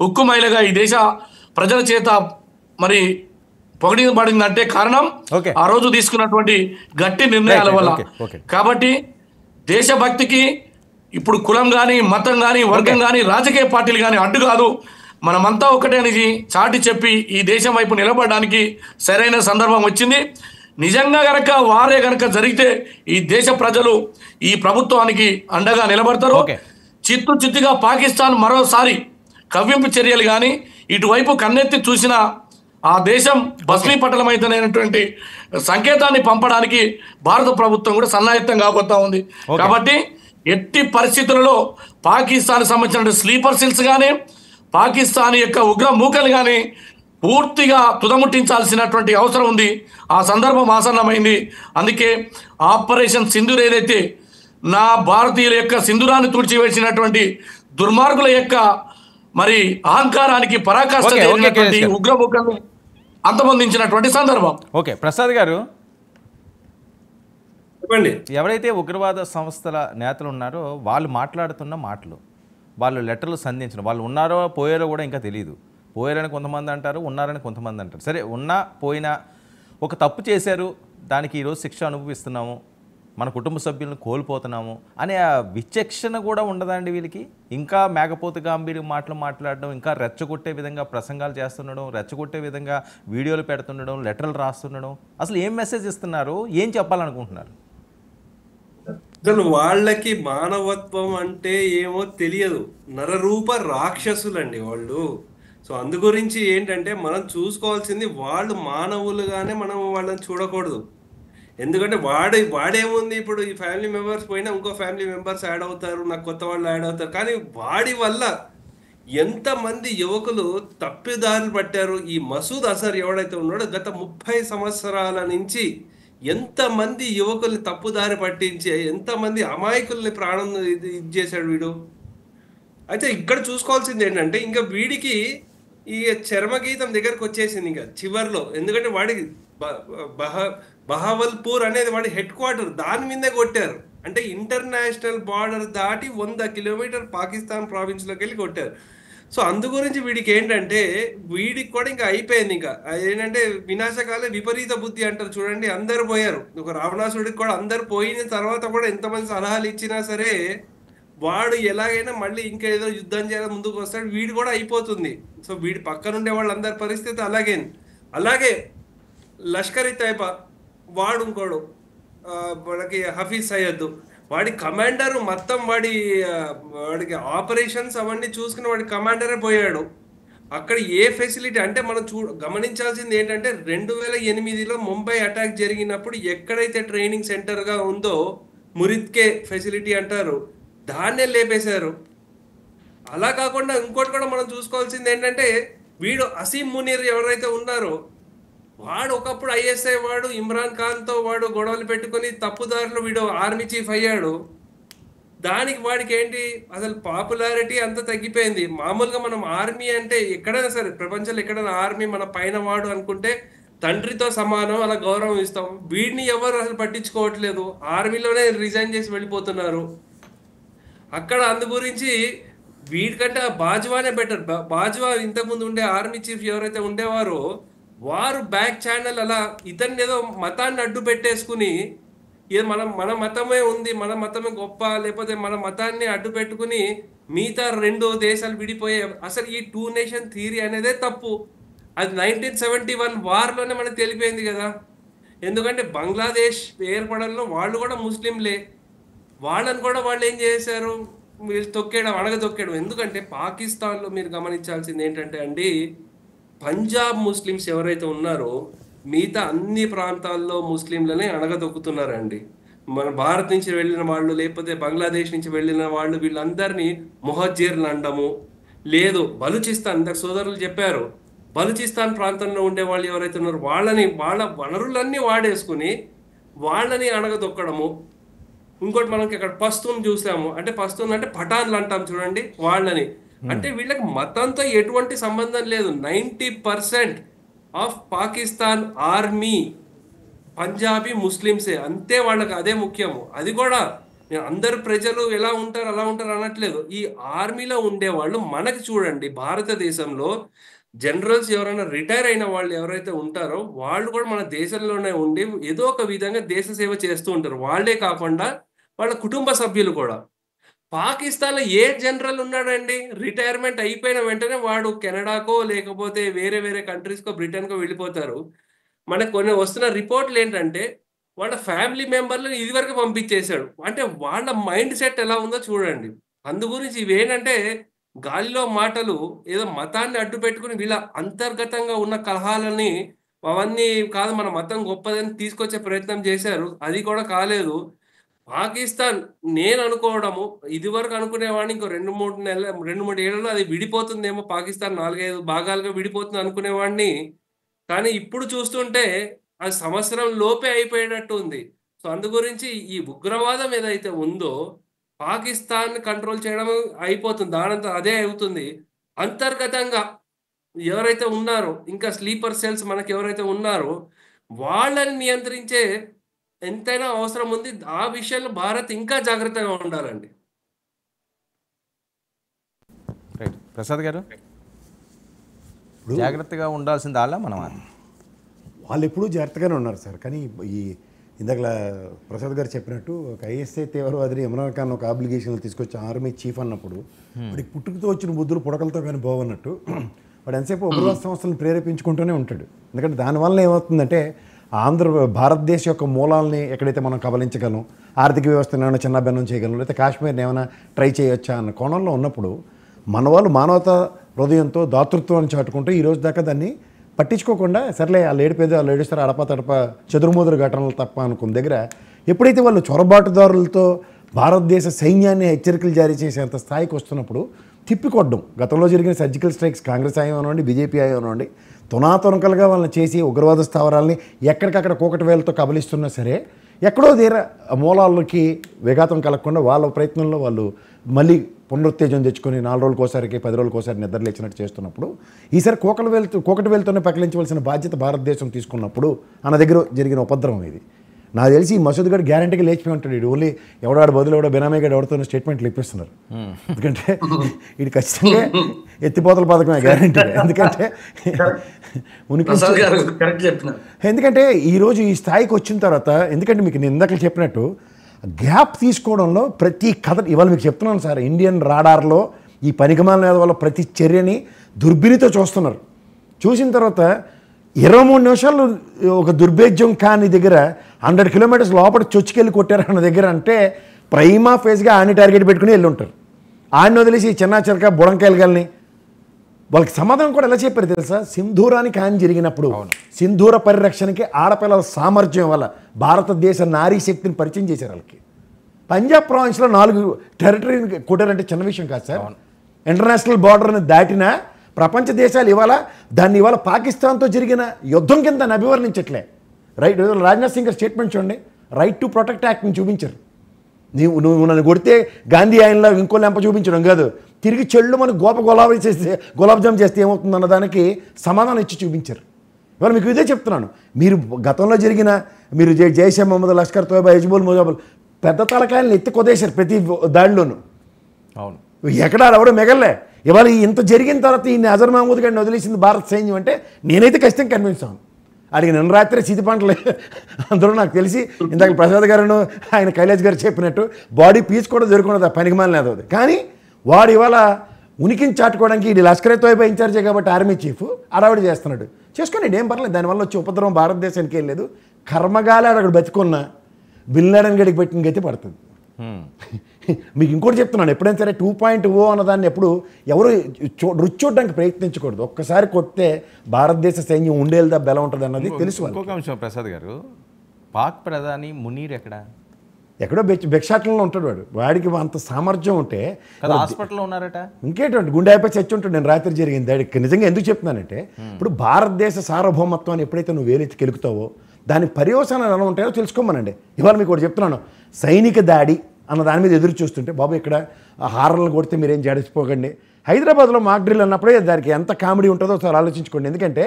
ఉక్కు మహిళగా ఈ దేశ ప్రజల చేత మరి పొగిడిందంటే కారణం ఆ రోజు తీసుకున్నటువంటి గట్టి నిర్ణయాల వల్ల. కాబట్టి దేశభక్తికి ఇప్పుడు కులం కానీ, మతం కానీ, వర్గం కానీ, రాజకీయ పార్టీలు కానీ అడ్డు కాదు. మనమంతా ఒకటే అనేది చాటి చెప్పి ఈ దేశం వైపు నిలబడడానికి సరైన సందర్భం వచ్చింది. నిజంగా గనక వారే గనక జరిగితే ఈ దేశ ప్రజలు ఈ ప్రభుత్వానికి అండగా నిలబడతారు. చిత్తుగా పాకిస్తాన్ మరోసారి కవ్వింపు చర్యలు కానీ ఇటువైపు కన్నెత్తి చూసిన ఆ దేశం భస్మీపటలమైతేనటువంటి సంకేతాన్ని పంపడానికి భారత ప్రభుత్వం కూడా సన్నాహితం కాబోతా ఉంది. కాబట్టి ఎట్టి పరిస్థితులలో పాకిస్తాన్ సంబంధించిన స్లీపర్ సెల్స్ కానీ, పాకిస్తాన్ యొక్క ఉగ్ర మూకలు కానీ పూర్తిగా తుదముట్టించాల్సినటువంటి అవసరం ఉంది. ఆ సందర్భం ఆసన్నమైంది. అందుకే ఆపరేషన్ సింధూర్ ఏదైతే నా భారతీయుల యొక్క సింధూరాన్ని తుడిచివేసినటువంటి దుర్మార్గుల యొక్క మరి అహంకారానికి పరాకాష్ఠ ఓకే, ఓకే, చేరినటువంటి కేఎస్ గారు. ఉగ్రముఖాన్ని అంతమొందించినటువంటి సందర్భం. ఓకే, ప్రసాద్ గారు, చెప్పండి. ఎవరైతే ఉగ్రవాద సంస్థల నేతలు ఉన్నారో వాళ్ళు మాట్లాడుతున్న మాటలు, వాళ్ళు లెటర్లు సంధించిన, వాళ్ళు ఉన్నారో పోయారో కూడా ఇంకా తెలియదు. పోయారని కొంతమంది అంటారు, ఉన్నారని కొంతమంది అంటారు. సరే, ఉన్నా పోయినా ఒక తప్పు చేశారు, దానికి ఈరోజు శిక్ష అనుభవిస్తున్నాము, మన కుటుంబ సభ్యులను కోల్పోతున్నాము అనే ఆ విచక్షణ కూడా ఉండదండి వీళ్ళకి. ఇంకా మేకపోతు గాంభీర్య మాటలు మాట్లాడడం, ఇంకా రెచ్చగొట్టే విధంగా ప్రసంగాలు చేస్తుండడం, రెచ్చగొట్టే విధంగా వీడియోలు పెడుతుండడం, లెటర్లు రాస్తుండడం. అసలు ఏం మెసేజ్ ఇస్తున్నారు, ఏం చెప్పాలనుకుంటున్నారు? అసలు వాళ్ళకి మానవత్వం అంటే ఏమో తెలియదు. నరరూప రాక్షసులండి వాళ్ళు. సో అందు గురించి ఏంటంటే మనం చూసుకోవాల్సింది వాళ్ళు మానవులుగానే మనం వాళ్ళని చూడకూడదు. ఎందుకంటే వాడేముంది, ఇప్పుడు ఈ ఫ్యామిలీ మెంబర్స్ పోయినా ఇంకో ఫ్యామిలీ మెంబర్స్ యాడ్ అవుతారు, నాకు కొత్త వాళ్ళు యాడ్ అవుతారు. కానీ వాడి వల్ల ఎంతమంది యువకులు తప్పిదారులు పట్టారు. ఈ మసూద్ అజర్ ఎవడైతే ఉన్నాడో గత 30 సంవత్సరాల నుంచి ఎంతమంది యువకుల్ని తప్పుదారి పట్టించి ఎంతమంది అమాయకుల్ని ప్రాణం ఇది చేశాడు వీడు. అయితే ఇక్కడ చూసుకోవాల్సింది ఏంటంటే ఇంకా వీడికి ఈ చర్మగీతం దగ్గరకు వచ్చేసింది ఇంకా చివర్లో. ఎందుకంటే వాడికి బహావల్పూర్ అనేది వాడి హెడ్ క్వార్టర్, దాని మీదే కొట్టారు. అంటే ఇంటర్నేషనల్ బార్డర్ దాటి 100 కిలోమీటర్ పాకిస్తాన్ ప్రావిన్స్లోకి వెళ్ళి కొట్టారు. సో అందు గురించి వీడికి ఏంటంటే వీడికి కూడా ఇంకా అయిపోయింది. ఇంకా ఏంటంటే వినాశకాలే విపరీత బుద్ధి అంటారు చూడండి, అందరు పోయారు. ఒక రావణాసుడికి కూడా అందరు పోయిన తర్వాత కూడా ఎంతమంది సలహాలు ఇచ్చినా సరే వాడు ఎలాగైనా మళ్ళీ ఇంకా ఏదో యుద్ధం చేయాలని ముందుకు వస్తాడు, వీడు కూడా అయిపోతుంది. సో వీడి పక్కనుండే వాళ్ళందరి పరిస్థితి అలాగే లష్కర్-ఇ తైబా వాడు ఇంకోడు వాడికి హఫీజ్ సయ్యద్, వాడి కమాండర్ మొత్తం వాడికి ఆపరేషన్స్ అవన్నీ చూసుకుని వాడి కమాండరే పోయాడు. అక్కడ ఏ ఫెసిలిటీ అంటే మనం గమనించాల్సింది ఏంటంటే 2008లో ముంబై అటాక్ జరిగినప్పుడు ఎక్కడైతే ట్రైనింగ్ సెంటర్గా ఉందో మురిద్కే ఫెసిలిటీ అంటారు, దాన్నే లేపేశారు. అలా కాకుండా ఇంకోటి కూడా మనం చూసుకోవాల్సింది ఏంటంటే వీడు అసీం మునీర్ ఎవరైతే ఉన్నారో వాడు ఒకప్పుడు ఐఎస్ఐ వాడు ఇమ్రాన్ ఖాన్తో వాడు గొడవలు పెట్టుకుని తప్పుదారులు వీడు ఆర్మీ చీఫ్ అయ్యాడు. దానికి వాడికి ఏంటి అసలు పాపులారిటీ అంతా తగ్గిపోయింది. మామూలుగా మనం ఆర్మీ అంటే ఎక్కడైనా సరే ప్రపంచంలో ఎక్కడైనా ఆర్మీ మన పైన వాడు అనుకుంటే తండ్రితో సమానం, అలా గౌరవం ఇస్తాం. వీడిని ఎవరు అసలు పట్టించుకోవట్లేదు, ఆర్మీలోనే రిజైన్ చేసి వెళ్ళిపోతున్నారు. అక్కడ అందు గురించి వీడికంటే బాజ్వానే బెటర్. బాజ్వా ఇంతకుముందు ఉండే ఆర్మీ చీఫ్ ఎవరైతే ఉండేవారో వారు బ్యాక్ ఛానల్ అలా ఇతన్ని ఏదో మతాన్ని అడ్డు పెట్టేసుకుని మన మతమే ఉంది, మన మతమే గొప్ప, లేకపోతే మన మతాన్ని అడ్డు పెట్టుకుని మిగతా 2 దేశాలు విడిపోయే. అసలు ఈ 2 నేషన్ థియరీ అనేదే తప్పు. అది 1971 వార్లోనే మనకు తెలిపోయింది కదా. ఎందుకంటే బంగ్లాదేశ్ ఏర్పడంలో వాళ్ళు కూడా ముస్లింలే, వాళ్ళని కూడా వాళ్ళు ఏం చేశారు, వీళ్ళు అణగదొక్కేయడం. ఎందుకంటే పాకిస్తాన్లో మీరు గమనించాల్సింది ఏంటంటే అండి, పంజాబ్ ముస్లిమ్స్ ఎవరైతే ఉన్నారో మిగతా అన్ని ప్రాంతాల్లో ముస్లింలని అణగదొక్కుతున్నారండి. మన భారత్ నుంచి వెళ్ళిన వాళ్ళు, లేకపోతే బంగ్లాదేశ్ నుంచి వెళ్ళిన వాళ్ళు, వీళ్ళందరినీ మొహజ్జీర్లు అనడము. లేదు, బలూచిస్తాన్, ఇందాక సోదరులు చెప్పారు, బలూచిస్తాన్ ప్రాంతంలో ఉండే వాళ్ళు ఎవరైతే ఉన్నారో వాళ్ళ వనరులన్నీ వాడేసుకుని వాళ్ళని అణగదొక్కడము. ఇంకోటి మనకి ఇక్కడ పస్తూన్ చూసాము, అంటే పస్తూన్ అంటే పఠాన్లు అంటాం చూడండి వాళ్ళని. అంటే వీళ్ళకి మతంతో ఎటువంటి సంబంధం లేదు. 90% ఆఫ్ పాకిస్తాన్ ఆర్మీ పంజాబీ ముస్లిమ్సే, అంతే. వాళ్ళకి అదే ముఖ్యము. అది కూడా అందరు ప్రజలు ఎలా ఉంటారు అలా ఉంటారు అనట్లేదు. ఈ ఆర్మీలో ఉండేవాళ్ళు మనకి చూడండి, భారతదేశంలో జనరల్స్ ఎవరైనా రిటైర్ అయిన వాళ్ళు ఎవరైతే ఉంటారో వాళ్ళు కూడా మన దేశంలోనే ఉండి ఏదో ఒక విధంగా దేశ సేవ చేస్తూ ఉంటారు. వాళ్ళే కాకుండా వాళ్ళ కుటుంబ సభ్యులు కూడా. పాకిస్తాన్లో ఏ జనరల్ ఉన్నాడండి, రిటైర్మెంట్ అయిపోయిన వెంటనే వాడు కెనడాకో లేకపోతే వేరే కంట్రీస్కో బ్రిటన్కో వెళ్ళిపోతారు. మనకు కొన్ని వస్తున్న రిపోర్ట్లు ఏంటంటే వాళ్ళ ఫ్యామిలీ మెంబర్లను ఇదివరకు పంపించేశాడు. అంటే వాళ్ళ మైండ్ సెట్ ఎలా ఉందో చూడండి. అందు గురించి ఇవేంటంటే గాలిలో మాటలు, ఏదో మతాన్ని అడ్డు పెట్టుకుని వీళ్ళ అంతర్గతంగా ఉన్న కలహాలని అవన్నీ కాదు, మన మతం గొప్పదని తీసుకొచ్చే ప్రయత్నం చేశారు. అది కూడా కాలేదు. పాకిస్తాన్ నేను అనుకోవడము, ఇదివరకు అనుకునేవాడిని ఇంకో 2-3 ఏళ్లలో అది విడిపోతుందేమో, పాకిస్తాన్ 4-5 భాగాలుగా విడిపోతుంది అనుకునేవాడిని. కానీ ఇప్పుడు చూస్తుంటే అది సంవత్సరం లోపే అయిపోయేటట్టు ఉంది. సో అందు గురించి ఈ ఉగ్రవాదం ఏదైతే ఉందో పాకిస్తాన్ కంట్రోల్ చేయడం అయిపోతుంది, దానంతా అదే అవుతుంది. అంతర్గతంగా ఎవరైతే ఉన్నారో, ఇంకా స్లీపర్ సెల్స్ మనకి ఎవరైతే ఉన్నారో వాళ్ళని నియంత్రించే ఎంతైనా అవసరం ఉంది. ఆ విషయంలో భారత్ ఇంకా జాగ్రత్తగా ఉండాలండి. రైట్ ప్రసాద్ గారు, జాగ్రత్తగా ఉండాల్సింది వాళ్ళ మనమా? వాళ్ళు ఎప్పుడూ జాగ్రత్తగానే ఉన్నారు సార్. కానీ ఈ ఇందాక ప్రసాద్ గారు చెప్పినట్టు ఒక ఐఎస్ఐ తీవ్రవాదిని ఇమ్రాన్ ఖాన్ ఒక అబ్లిగేషన్లు తీసుకొచ్చి ఆర్మీ చీఫ్ అన్నప్పుడు వాడికి పుట్టుకతో వచ్చిన బుద్ధులు పుడకలతో కానీ బాగున్నట్టు వాడు ఎంతసేపు ఉగ్రవాద సంస్థలను ప్రేరేపించుకుంటూనే ఉంటాడు. ఎందుకంటే దానివల్ల ఏమవుతుందంటే భారతదేశం యొక్క మూలాలని ఎక్కడైతే మనం కబలించగలం, ఆర్థిక వ్యవస్థను ఏమైనా చిన్న భిన్నం చేయగలం, లేకపోతే కాశ్మీర్ని ఏమైనా ట్రై చేయొచ్చా అన్న కోణంలో ఉన్నప్పుడు మన వాళ్ళు మానవతా హృదయంతో దాతృత్వాన్ని చాటుకుంటూ ఈ రోజు దాకా దాన్ని పట్టించుకోకుండా సర్లే వాళ్ళు ఏడిపోయేది వాళ్ళు ఏడుస్తారు అడప తడప చెదురుమూదురు ఘటనలు తప్ప అనుకున్న దగ్గర ఎప్పుడైతే వాళ్ళు చొరబాటుదారులతో భారతదేశ సైన్యాన్ని హెచ్చరికలు జారీ చేసేంత స్థాయికి వస్తున్నప్పుడు తిప్పికొట్టడం, గతంలో జరిగిన సర్జికల్ స్ట్రైక్స్ కాంగ్రెస్ అయ్యనివ్వండి బీజేపీ అయ్యనివ్వండి తునాతునకలుగా వాళ్ళని చేసి ఉగ్రవాద స్థావరాలని ఎక్కడికక్కడ కూకటి వేలతో కబలిస్తున్నా సరే ఎక్కడో తీర మూలాలకి విఘాతం కలగకుండా వాళ్ళ ప్రయత్నంలో వాళ్ళు మళ్ళీ పునరుత్తేజం తెచ్చుకొని 4 రోజులకోసారికి 10 రోజులకోసారి నిద్ర లేచినట్టు చేస్తున్నప్పుడు ఈసారి కూకటి వేలుతోనే పక్కలించవలసిన బాధ్యత భారతదేశం తీసుకున్నప్పుడు అన్న దగ్గర జరిగిన ఉపద్రవం ఇది. నాకు తెలిసి ఈ మసూద్ గడు గ్యారంటీగా లేచిపోయి ఉంటాడు. ఇది ఓన్లీ ఎవడాడు బదులు ఎవడో బెనామీ గడు ఎవరితో స్టేట్మెంట్లు ఇప్పిస్తున్నారు. ఎందుకంటే ఇది ఖచ్చితంగా ఎత్తిపోతల పథకమే గ్యారంటీ. ఎందుకంటే ఎందుకంటే ఈరోజు ఈ స్థాయికి వచ్చిన తర్వాత, ఎందుకంటే మీకు నేను ఇందాక చెప్పినట్టు గ్యాప్ తీసుకోవడంలో ప్రతి కథ ఇవాళ మీకు చెప్తున్నాను సార్, ఇండియన్ రాడార్లో ఈ పనికిమాలిన వల్ల ప్రతి చర్యని దుర్బినితో చూస్తున్నారు. చూసిన తర్వాత 23 నిమిషాలు ఒక దుర్భేద్యం కాని దగ్గర 100 కిలోమీటర్స్ లోపల చొచ్చుకెళ్ళి కొట్టారు అన్న దగ్గర అంటే ప్రైమా ఫేజ్గా ఆని టార్గెట్ పెట్టుకుని వెళ్ళి ఉంటారు. ఆయన వదిలేసి చిన్న చిలక బుడంకాయలుగాల్ని వాళ్ళకి సమాధానం కూడా ఎలా చెప్పారు తెలుసా? సింధూరానికి హాని జరిగినప్పుడు సింధూర పరిరక్షణకి ఆడపిల్లల సామర్థ్యం వల్ల భారతదేశ నారీ శక్తిని పరిచయం చేశారు. వాళ్ళకి పంజాబ్ ప్రావిన్స్లో 4 టెరిటరీని కొట్టారంటే చిన్న విషయం కాదు సార్. ఇంటర్నేషనల్ బార్డర్ని దాటిన ప్రపంచ దేశాలు ఇవాళ పాకిస్తాన్తో జరిగిన యుద్ధం కింద దాన్ని అభివర్ణించట్లే. రైట్, రాజ్నాథ్ సింగ్ గారి స్టేట్మెంట్ చూడండి, రైట్ టు ప్రొటెక్ట్ యాక్ట్ని చూపించారు. నువ్వు నన్ను కొడితే గాంధీ ఆయనలో ఇంకో లెంప చూపించడం కాదు, తిరిగి చెళ్ళు మనకు గులాబ్ జామ్ చేస్తే ఏమవుతుంది అన్నదానికి సమాధానం ఇచ్చి చూపించారు. ఇవాళ మీకు ఇదే చెప్తున్నాను, మీరు గతంలో జరిగిన మీరు జైషే మహమ్మద్, లష్కర్ తోయబా, హిజ్బుల్ ముజాబుల్ పెద్ద తలకాయలను ఎత్తి కొదేశారు ప్రతి దాడిలోనూ. అవును, ఎక్కడ ఎవడో మిగల్లే. ఇవాళ ఇంత జరిగిన తర్వాత ఈ అజర్ మహమూద్ గారిని వదిలేసింది భారత సైన్యం అంటే నేనైతే ఖచ్చితంగా కన్విన్స్ అవును. అడిగి నిన్న రాత్రి సిద్ధి పంటలే అందులో నాకు తెలిసి ఇందాక ప్రసాద్ గారు ఆయన కైలాష్ గారు చెప్పినట్టు బాడీ పీస్ కూడా దొరుకున్నది పనికిమాలిన అది. కానీ వాడు ఇవాళ ఉనికిని చాటుకోవడానికి ఇది లష్కర్ తోయబా ఇన్ఛార్జే కాబట్టి ఆర్మీ చీఫ్ అడావిడి చేస్తున్నాడు. చేసుకోండి, ఏం పర్లేదు, దానివల్ల వచ్చే ఉపద్రవం భారతదేశానికి ఏం లేదు. కర్మగాలి అక్కడ బతికున్న బిన్ లాడెన్ గడికి పెట్టిన గతి పడుతుంది. మీకు ఇంకోటి చెప్తున్నాను, ఎప్పుడైనా సరే 2.0 అన్నదాన్ని ఎప్పుడు ఎవరు రుచి చూడడానికి ప్రయత్నించకూడదు. ఒక్కసారి కొడితే భారతదేశ సైన్యం ఉండేది దెబ్బ ఎలా ఉంటుంది అన్నది తెలుసు. ఇంకొక అంశం ప్రసాద్ గారు, పాక్ ప్రధాని మునీర్ ఎక్కడో బెక్షాట్లలో ఉంటాడు. వాడికి అంత సామర్థ్యం ఉంటే హాస్పిటల్లో ఉన్నారట. ఇంకేంటండి గుండె అయిపోయి చచ్చి ఉంటాడు. నేను రాత్రి జరిగింది దాడికి నిజంగా ఎందుకు చెప్తున్నానంటే, ఇప్పుడు భారతదేశ సార్వభౌమత్వాన్ని ఎప్పుడైతే నువ్వు వేలెత్తి కెలుకుతావో దాని పర్యవసానాలు ఎలా ఉంటాయో తెలుసుకోమనండి. ఇవాళ మీకు ఒకటి చెప్తున్నాను, సైనిక దాడి అన్న దాని మీద ఎదురు చూస్తుంటే బాబు ఇక్కడ హారర్లు కొడితే మీరేం జడిచిపోకండి. హైదరాబాద్లో మాక్ డ్రిల్ అన్నప్పుడే దానికి ఎంత కామెడీ ఉంటుందో ఒకసారి ఆలోచించుకోండి. ఎందుకంటే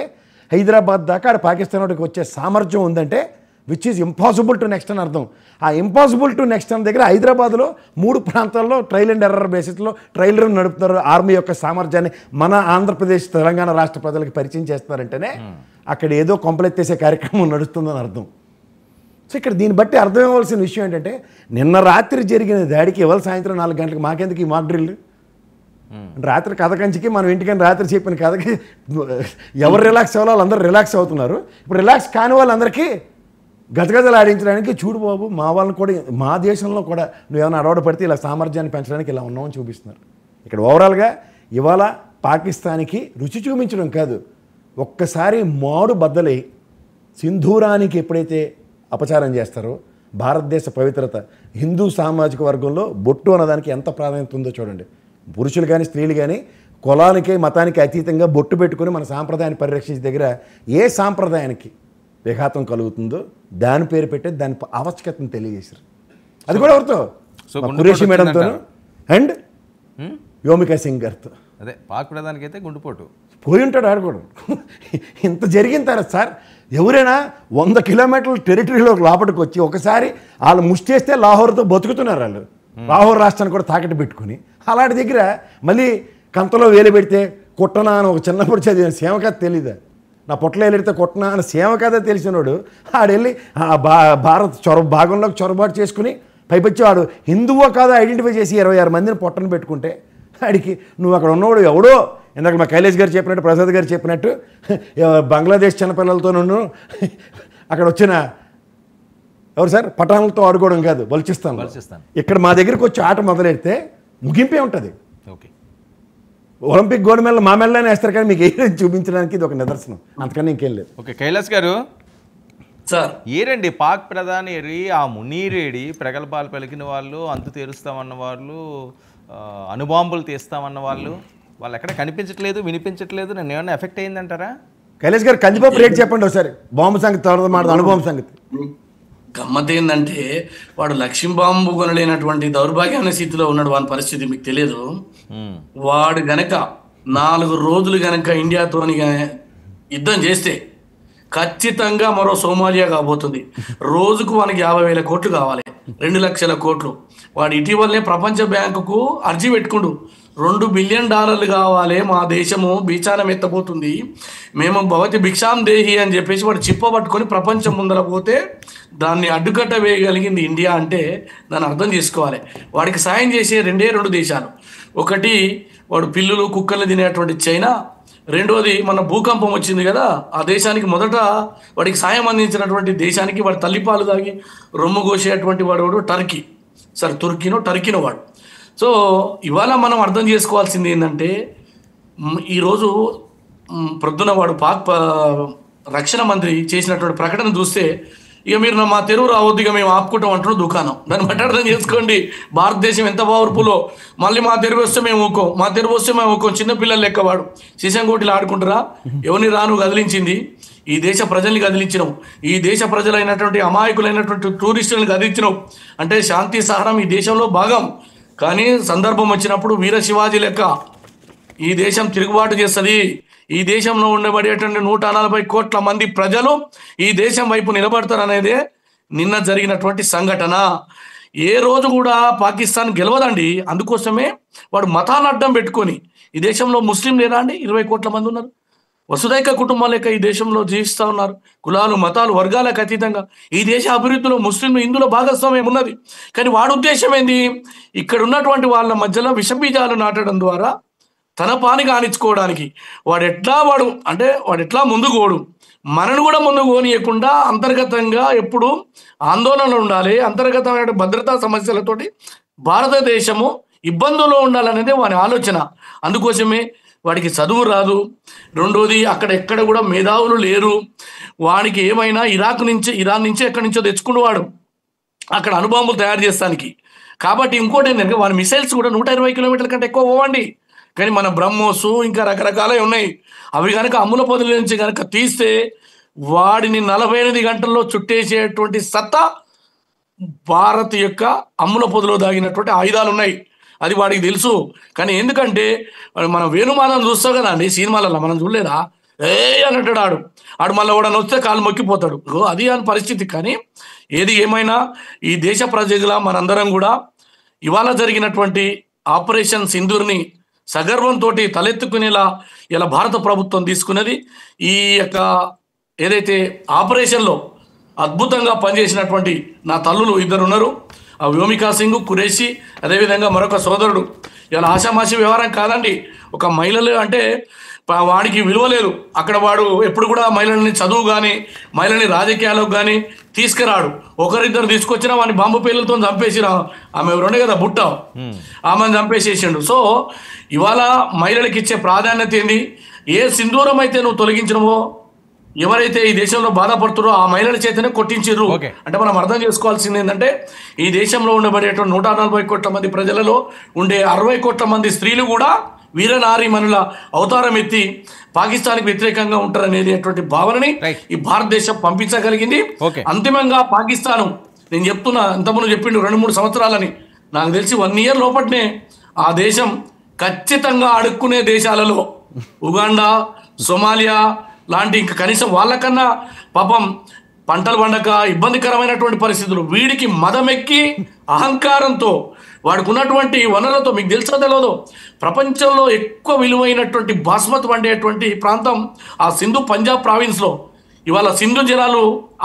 హైదరాబాద్ దాకా ఆడ పాకిస్తాన్ వాడికి వచ్చే సామర్థ్యం ఉందంటే which is impossible to next అని అర్థం. ఆ ఇంపాసిబుల్ టు నెక్స్ట్ అన్న దగ్గర హైదరాబాద్లో 3 ప్రాంతాల్లో ట్రయల్ అండ్ ఎర్రర్ బేసిస్లో ట్రయల్ రన్ నడుపుతున్నారు. ఆర్మీ యొక్క సామర్థ్యాన్ని మన ఆంధ్రప్రదేశ్ తెలంగాణ రాష్ట్ర ప్రజలకు పరిచయం చేస్తారంటేనే అక్కడ ఏదో కొంపలెత్తేసే కార్యక్రమం నడుస్తుందని అర్థం. సో ఇక్కడ దీన్ని బట్టి అర్థమవలసిన విషయం ఏంటంటే, నిన్న రాత్రి జరిగిన దాడికి ఇవాళ సాయంత్రం 4 గంటలకు మాకెందుకు ఈ మాక్ డ్రిల్? రాత్రి కథ కంచికి మనం ఇంటికని రాత్రి చెప్పిన కథకి ఎవరు రిలాక్స్ అవ్వాలో వాళ్ళందరూ రిలాక్స్ అవుతున్నారు. ఇప్పుడు రిలాక్స్ కాని వాళ్ళందరికీ గజగజలు ఆడించడానికి చూడు బాబు మా వాళ్ళని కూడా మా దేశంలో కూడా నువ్వేమైనా అడవాడు పడితే ఇలా సామర్థ్యాన్ని పెంచడానికి ఇలా ఉన్నామని చూపిస్తున్నారు. ఇక్కడ ఓవరాల్గా ఇవాళ పాకిస్తాన్కి రుచి చూపించడం కాదు, ఒక్కసారి మాడు బద్దలై సింధూరానికి ఎప్పుడైతే అపచారం చేస్తారో భారతదేశ పవిత్రత హిందూ సామాజిక వర్గంలో బొట్టు అన్నదానికి ఎంత ప్రాధాన్యత ఉందో చూడండి. పురుషులు కానీ స్త్రీలు కానీ కులానికి మతానికి అతీతంగా బొట్టు పెట్టుకుని మన సాంప్రదాయాన్ని పరిరక్షించే దగ్గర ఏ సాంప్రదాయానికి విఘాతం కలుగుతుందో దాని పేరు పెట్టి దాని ఆవశ్యకతను తెలియజేశారు. అది కూడా ఎవరితో సో కురేషి మేడంతో అండ్ వ్యోమికా సింగ్ గారితో. అదే పాక్ ప్రధానికి అయితే గుండుపోటు పోయి ఉంటాడు ఆడు కూడా. ఇంత జరిగిన తర్వాత సార్ ఎవరైనా 100 కిలోమీటర్ల టెరిటరీలో లోపలికి వచ్చి ఒకసారి వాళ్ళు ముష్టేస్తే లాహోర్తో బతుకుతున్నారు వాళ్ళు. లాహోర్ రాష్ట్రాన్ని కూడా తాకట్టు పెట్టుకుని అలాంటి దగ్గర మళ్ళీ కంతలో వేలు పెడితే కుట్టనా అని ఒక చిన్నప్పుడు చదివిన సేవకథ తెలీదా, నా పొట్టలో వెళ్ళితే కుట్టనా అని సేవకథ తెలిసినోడు ఆడెళ్ళి భారత్ భాగంలోకి చొరబాటు చేసుకుని పైపచ్చి వాడు హిందువో కాదో ఐడెంటిఫై చేసి 26 మందిని పొట్టను పెట్టుకుంటే ఆడికి నువ్వు అక్కడ ఉన్నవాడు ఎవడో ఇందాక మా కైలేష్ గారు చెప్పినట్టు ప్రసాద్ గారు చెప్పినట్టు బంగ్లాదేశ్ చిన్నపిల్లలతోనూ అక్కడ వచ్చిన ఎవరు సార్ పఠాన్లతో ఆడుకోవడం కాదు, బలుచిస్తాను. ఇక్కడ మా దగ్గరికి వచ్చి ఆట మొదలెడితే ముగింపే ఉంటుంది. ఓకే, ఒలింపిక్ గోల్డ్ మెడల్ మా మెడలోనే వేస్తారు కానీ మీకు ఏ చూపించడానికి ఇది ఒక నిదర్శనం, అంతకన్నా ఇంకేం లేదు. ఓకే కైలాస్ గారు సార్, ఏరండి పాక్ ప్రధాని ఏరి ఆ మునీరేడి ప్రగల్భాలు పలికిన వాళ్ళు, అంతు తీరుస్తామన్న వాళ్ళు, అణుబాంబులు తీస్తామన్న వాళ్ళు ఎక్కడ కనిపించట్లేదు, వినిపించట్లేదు. నేను ఏమన్నా ఎఫెక్ట్ అయిందంటారా? కైలాష్ గారు కందిపప్పు రేట్ చెప్పండి ఒకసారి, బాంబు సంగతి తర్వాత మాట అణుబాంబు సంగతి. గమ్మత్ ఏంటంటే వాడు లక్ష్మీ బాంబు కొనలేనటువంటి దౌర్భాగ్యమైన స్థితిలో ఉన్నాడు. వాని పరిస్థితి మీకు తెలియదు. వాడు గనక 4 రోజులు గనక ఇండియాతోని యుద్ధం చేస్తే ఖచ్చితంగా మరో సోమాలియా కాబోతుంది. రోజుకు మనకి 50,000 కోట్లు కావాలి, 2 లక్షల కోట్లు. వాడు ఇటీవలనే ప్రపంచ బ్యాంకుకు అర్జీ పెట్టుకుండు, $2 బిలియన్ కావాలి, మా దేశము బీచానం ఎత్తబోతుంది, మేము భవతి భిక్షాం దేహి అని చెప్పేసి వాడు చిప్ప పట్టుకొని ప్రపంచం ముందర పోతే దాన్ని అడ్డుకట్ట వేయగలిగింది ఇండియా. అంటే దాన్ని అర్థం చేసుకోవాలి. వాడికి సాయం చేసే 2 దేశాలు, ఒకటి వాడు పిల్లులు కుక్కలు తినేటువంటి చైనా, రెండోది మన భూకంపం వచ్చింది కదా ఆ దేశానికి మొదట వాడికి సాయం అందించినటువంటి దేశానికి వాడు తల్లిపాలు తాగి రొమ్ము కోసేటువంటి వాడు టర్కీ. సరే టర్కీనో వాడు. సో ఇవాళ మనం అర్థం చేసుకోవాల్సింది ఏంటంటే ఈరోజు ప్రొద్దున వాడు పాక్ రక్షణ మంత్రి చేసినటువంటి ప్రకటన చూస్తే ఇక మీరు మా తెరువు రావద్దు, ఇక మేము ఆపుకుంటాం అంటున్న దుకాణం. దాన్ని బట్టి అర్థం చేసుకోండి భారతదేశం ఎంత పవర్ఫుల్లో. మళ్ళీ మా తెరువు వస్తే మేము ఊకోం, చిన్నపిల్లలు లెక్కవాడు శిశంకోటిలు ఆడుకుంటారా? ఎవరిని రాను కదిలించింది? ఈ దేశ ప్రజల్ని కదిలించినావు, ఈ దేశ ప్రజలైనటువంటి అమాయకులైనటువంటి టూరిస్టులను కదిలించినావు. అంటే శాంతి సహనం ఈ దేశంలో భాగం. కానీ సందర్భం వచ్చినప్పుడు వీర శివాజీ లెక్క ఈ దేశం తిరుగుబాటు చేస్తుంది. ఈ దేశంలో ఉండబడేటువంటి 140 కోట్ల మంది ప్రజలు ఈ దేశం వైపు నిలబడతారు అనేదే నిన్న జరిగినటువంటి సంఘటన. ఏ రోజు కూడా పాకిస్తాన్ గెలవదండి. అందుకోసమే వాడు మతాన్ని అడ్డం పెట్టుకొని, ఈ దేశంలో ముస్లిం లేరా అండి? 20 కోట్ల మంది ఉన్నారు. వసుదైక కుటుంబాల లెక్క ఈ దేశంలో జీవిస్తూ ఉన్నారు. కులాలు మతాలు వర్గాలకు అతీతంగా ఈ దేశ అభివృద్ధిలో ముస్లింలు హిందువుల భాగస్వామ్యం ఉన్నది. కానీ వాడి ఉద్దేశం ఏంది? ఇక్కడ ఉన్నటువంటి వాళ్ళ మధ్యలో విషబీజాలు నాటడం ద్వారా తన పాని కానిచ్చుకోవడానికి వాడు ఎట్లా ముందుకు పోడు, మనను కూడా ముందుకు పోనీయకుండా అంతర్గతంగా ఎప్పుడు ఆందోళనలు ఉండాలి, అంతర్గతమైన భద్రతా సమస్యలతోటి భారతదేశము ఇబ్బందుల్లో ఉండాలనేది వాని ఆలోచన. అందుకోసమే వాడికి చదువు రాదు, రెండోది అక్కడ కూడా మేధావులు లేరు. వానికి ఏమైనా ఇరాన్ నుంచి ఎక్కడి నుంచో తెచ్చుకునేవాడు అక్కడ అణుబాంబులు తయారు చేస్తానికి. కాబట్టి ఇంకోటి ఏంటంటే వాడి మిసైల్స్ కూడా 120 కిలోమీటర్ల కంటే ఎక్కువ పోవండి. కానీ మన బ్రహ్మోస్ ఇంకా రకరకాలే ఉన్నాయి. అవి కనుక అమ్ముల పొదుల నుంచి కనుక తీస్తే వాడిని 48 గంటల్లో చుట్టేసేటువంటి సత్తా భారత్ యొక్క అమ్ముల పొదులో దాగినటువంటి ఆయుధాలు ఉన్నాయి. అది వాడికి తెలుసు. కానీ ఎందుకంటే మనం వేణుమానం చూస్తాం కదా అండి సినిమాలలో, మనం చూడలేదా? అని అంటాడు ఆడు మళ్ళీ వాడని వస్తే కాలు మొక్కిపోతాడు. అది అని పరిస్థితి. కానీ ఏది ఏమైనా ఈ దేశ ప్రజల మనందరం కూడా ఇవాళ జరిగినటువంటి ఆపరేషన్ సింధూర్ని సగర్వంతో తలెత్తుకునేలా ఇలా భారత ప్రభుత్వం తీసుకున్నది. ఈ యొక్క ఏదైతే ఆపరేషన్లో అద్భుతంగా పనిచేసినటువంటి నా తల్లులు 2 ఉన్నారు, ఆ వ్యోమికా సింగ్, కురేషి, అదేవిధంగా మరొక సోదరుడు. ఇలా ఆషామాషి వ్యవహారం కాదండి. ఒక మహిళలు అంటే వాడికి విలువ లేదు. అక్కడ వాడు ఎప్పుడు కూడా మహిళల్ని చదువు కానీ మహిళల్ని రాజకీయాలకు కానీ తీసుకురాడు. ఒకరిద్దరు తీసుకొచ్చినా వాడిని బాంబు పేర్లతో చంపేసి ఆమె ఎవరుండే కదా బుట్ట, ఆమెను చంపేసేసిండు. సో ఇవాళ మహిళలకు ఇచ్చే ప్రాధాన్యత ఏంది? ఏ సింధూరం అయితే నువ్వు తొలగించినవో, ఎవరైతే ఈ దేశంలో బాధపడుతారో ఆ మహిళల చేతనే కొట్టించారు. అంటే మనం అర్థం చేసుకోవాల్సింది ఏంటంటే ఈ దేశంలో ఉండబడేటువంటి 140 కోట్ల మంది ప్రజలలో ఉండే 60 కోట్ల మంది స్త్రీలు కూడా వీరనారీమణుల అవతారం ఎత్తి పాకిస్తాన్కి వ్యతిరేకంగా ఉంటారనేటువంటి భావనని ఈ భారతదేశం పంపించగలిగింది. అంతిమంగా పాకిస్తాను, నేను చెప్తున్నా ఇంతకుముందు చెప్పిండు 2-3 సంవత్సరాలని, నాకు తెలిసి 1 year లోపట్నే ఆ దేశం ఖచ్చితంగా అడుక్కునే దేశాలలో ఉగాండా, సోమాలియా లాంటి ఇంకా కనీసం వాళ్ళకన్నా పాపం పంటలు పండక ఇబ్బందికరమైనటువంటి పరిస్థితులు, వీడికి మదమెక్కి అహంకారంతో వాడికి ఉన్నటువంటి వనరులతో, మీకు తెలుసో తెలియదు, ప్రపంచంలో ఎక్కువ విలువైనటువంటి బాస్మతి పండేటువంటి ప్రాంతం ఆ సింధు పంజాబ్ ప్రావిన్స్లో. ఇవాళ సింధు జలాలు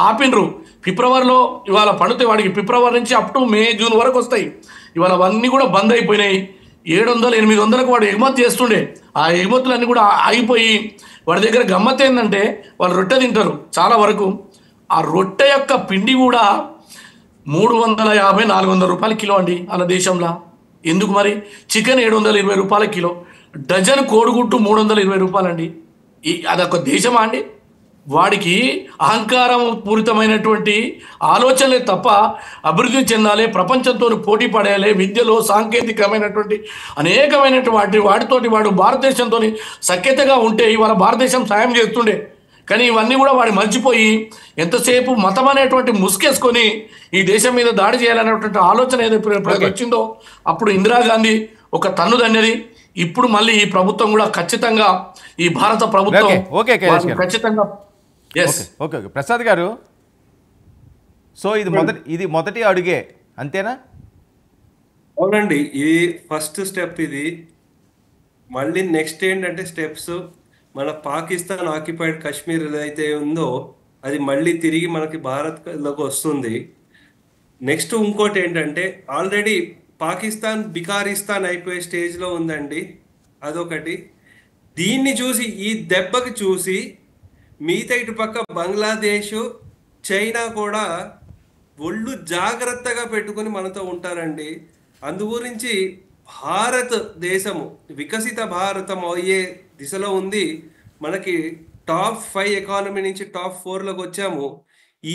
ఆపినరు, ఫిబ్రవరిలో ఇవాళ పండితే వాడికి ఫిబ్రవరి నుంచి అప్ టు మే, జూన్ వరకు వస్తాయి. ఇవాళ అవన్నీ కూడా బంద్ అయిపోయినాయి. 700-800కు వాడు ఎగుమతి చేస్తుండే, ఆ ఎగుమతులన్నీ కూడా ఆగిపోయి వాడి దగ్గర గమ్మత్ ఏంటంటే వాళ్ళు రొట్టె తింటారు చాలా వరకు. ఆ రొట్టె యొక్క పిండి కూడా 350-400 రూపాయల కిలో అండి అలా దేశంలో. ఎందుకు మరి? చికెన్ 720 రూపాయల కిలో, డజన్ కోడిగుడ్డు 320 రూపాయలండి. అదొక దేశమా అండి? వాడికి అహంకారం పూరితమైనటువంటి ఆలోచనలే తప్ప అభివృద్ధి చెందాలి, ప్రపంచంతో పోటీ పడేయాలి, విద్యలో సాంకేతికమైనటువంటి అనేకమైనటువంటి వాటితోటి వాడు భారతదేశంతో సఖ్యతగా ఉంటే ఇవాళ భారతదేశం సాయం చేస్తుండే. కానీ ఇవన్నీ కూడా వాడు మర్చిపోయి ఎంతసేపు మతం అనేటువంటి ముసుకేసుకొని ఈ దేశం మీద దాడి చేయాలనేటువంటి ఆలోచన ఏదైతే వచ్చిందో అప్పుడు ఇందిరాగాంధీ ఒక తన్నుదన్నది. ఇప్పుడు మళ్ళీ ఈ ప్రభుత్వం కూడా ఖచ్చితంగా, ఈ భారత ప్రభుత్వం ఖచ్చితంగా. ఓకే ప్రసాద్ గారు, సో ఇది మొదటి అడుగే అంతేనా? అవునండి, ఇది ఫస్ట్ స్టెప్. ఇది మళ్ళీ నెక్స్ట్ ఏంటంటే స్టెప్స్, మన పాకిస్తాన్ ఆక్యుపైడ్ కాశ్మీర్ ఏదైతే ఉందో అది మళ్ళీ తిరిగి మనకి భారత్లోకి వస్తుంది. నెక్స్ట్ ఇంకోటి ఏంటంటే ఆల్రెడీ పాకిస్తాన్ బికారిస్తాన్ అయిపోయే స్టేజ్లో ఉందండి, అదొకటి. దీన్ని చూసి, ఈ దెబ్బకి చూసి మిగతా ఇటు పక్క బంగ్లాదేశ్, చైనా కూడా ఒళ్ళు జాగ్రత్తగా పెట్టుకుని మనతో ఉంటారండి. అందుగురించి భారతదేశము వికసిత భారతం అయ్యే దిశలో ఉంది. మనకి టాప్ 5 ఎకానమీ నుంచి టాప్ 4లోకి వచ్చాము.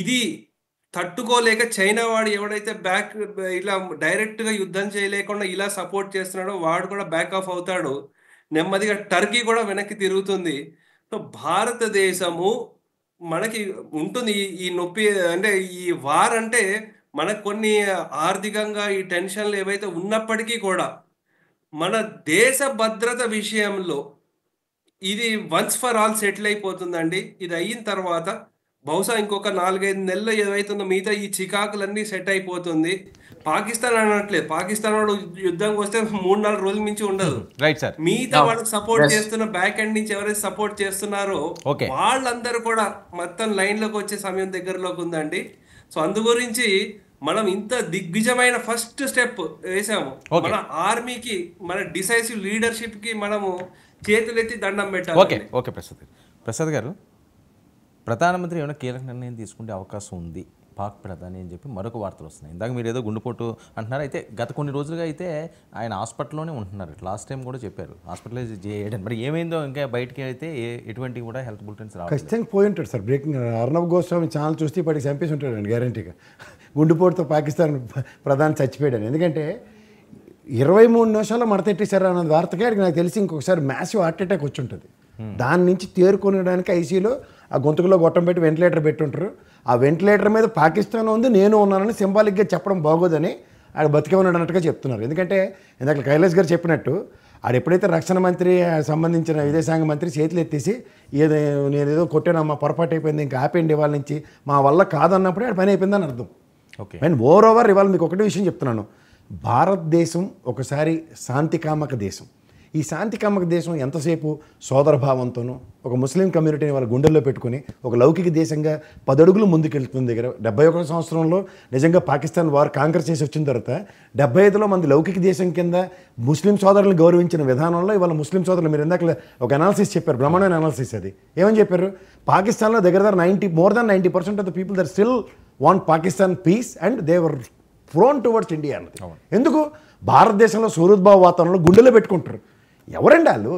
ఇది తట్టుకోలేక చైనా వాడు ఎవడైతే ఇలా డైరెక్ట్గా యుద్ధం చేయలేకుండా ఇలా సపోర్ట్ చేస్తున్నాడో వాడు కూడా బ్యాక్ ఆఫ్ అవుతాడు. నెమ్మదిగా టర్కీ కూడా వెనక్కి తిరుగుతుంది. సో భారతదేశము మనకి ఉంటుంది ఈ నొప్పి, అంటే ఈ వార్ అంటే మనకు కొన్ని ఆర్థికంగా ఈ టెన్షన్లు ఏవైతే ఉన్నప్పటికీ కూడా మన దేశ భద్రత విషయంలో ఇది వన్స్ ఫర్ ఆల్ సెటిల్ అయిపోతుందండి. ఇది అయిన తర్వాత బహుశా ఇంకొక 4-5 నెలలు ఏదైతుందో మిగతా ఈ చికాకులన్నీ సెట్ అయిపోతుంది. పాకిస్తాన్ అనట్లేదు, పాకిస్తాన్ వాడు యుద్ధంకి వస్తే 3-4 రోజుల మించి ఉండదు. Right sir. మిగతా వాళ్ళకి సపోర్ట్ చేస్తున్న బ్యాక్ ఎండ్ నుంచి ఎవరైతే సపోర్ట్ చేస్తున్నారో వాళ్ళందరూ కూడా మొత్తం లైన్ లోకి వచ్చే సమయం దగ్గరలోకి ఉందండి. సో అందు గురించి మనం ఇంత దిగ్విజయమైన ఫస్ట్ స్టెప్ వేసాము. మన ఆర్మీకి, మన డిసైసివ్ లీడర్షిప్ కి మనము చేతులెత్తి దండం పెట్టాలి. ఓకే ప్రసాద్ గారు, ప్రధానమంత్రి ఏమైనా కీలక నిర్ణయం తీసుకునే అవకాశం ఉంది పాక్ ప్రధాని అని చెప్పి మరొక వార్తలు వస్తున్నాయి. ఇందాక మీరు ఏదో గుండెపోటు అంటున్నారు. అయితే గత కొన్ని రోజులుగా అయితే ఆయన హాస్పిటల్లోనే ఉంటున్నారు. లాస్ట్ టైం కూడా చెప్పారు హాస్పిటలైజ్ చేయడం. మరి ఏమైందో ఇంకా బయటికి అయితే ఎటువంటి కూడా హెల్త్ బులెటిన్స్ రావాలి. ఖచ్చితంగా పోయి ఉంటాడు sir. Breaking Arnab Goswami channel చూస్తే ఇప్పటికి చంపేసి ఉంటాడండి గ్యారంటీగా. గుండెపోటుతో పాకిస్తాన్ ప్రధాని చచ్చిపోయాడు. ఎందుకంటే 23 నిమిషాల్లో మడతెట్టేశారు అన్నది వార్తకే నాకు తెలిసి ఇంకొకసారి మ్యాసివ్ హార్ట్ అటాక్ వచ్చి ఉంటుంది. దాని నుంచి తేరుకొనడానికి ఐసీయూలో ఆ గొంతుకులో గొట్టం పెట్టి వెంటిలేటర్ పెట్టుంటారు. ఆ వెంటిలేటర్ మీద పాకిస్తాన్ ఉంది, నేను ఉన్నానని సింబాలిక్గా చెప్పడం బాగోదని ఆడ బతికే ఉన్నాడు అన్నట్టుగా చెప్తున్నారు. ఎందుకంటే ఇందాక కైలాస్ గారు చెప్పినట్టు ఆడ ఎప్పుడైతే రక్షణ మంత్రి సంబంధించిన విదేశాంగ మంత్రి చేతులు ఎత్తేసి నేనేదో కొట్టానమ్మా, పొరపాటు అయిపోయింది, ఇంకా ఆపేయండి ఇవాళ నుంచి, మా వల్ల కాదన్నప్పుడే ఆడ పని అయిపోయిందని అర్థం. అండ్ ఓవర్ ఓవర్ ఇవాళ మీకు ఒకటే విషయం చెప్తున్నాను, భారతదేశం ఒకసారి శాంతికామక దేశం. ఈ శాంతికామక దేశం ఎంతసేపు సోదరభావంతోనూ ఒక ముస్లిం కమ్యూనిటీని వాళ్ళ గుండెల్లో పెట్టుకుని ఒక లౌకిక దేశంగా 10 అడుగులు ముందుకెళ్తుంది. దగ్గర 71 సంవత్సరంలో నిజంగా పాకిస్తాన్ వార్ కాంకర్ చేసి వచ్చిన తర్వాత 75లో మంది లౌకిక దేశం కింద ముస్లిం సోదరులను గౌరవించిన విధానంలో ఇవాళ ముస్లిం సోదరులు, మీరు ఇందాక ఒక అనాలిసిస్ చెప్పారు, బ్రహ్మాండమైన అనాలిసిస్. అది ఏమని చెప్పారు? పాకిస్తాన్లో దగ్గర more than 90% of the people there still want Pakistan peace and they were prone towards India అన్నది. ఎందుకు? భారతదేశంలో సూరద్భావ వాతావరణంలో గుండెలో పెట్టుకుంటారు. ఎవరండి వాళ్ళు?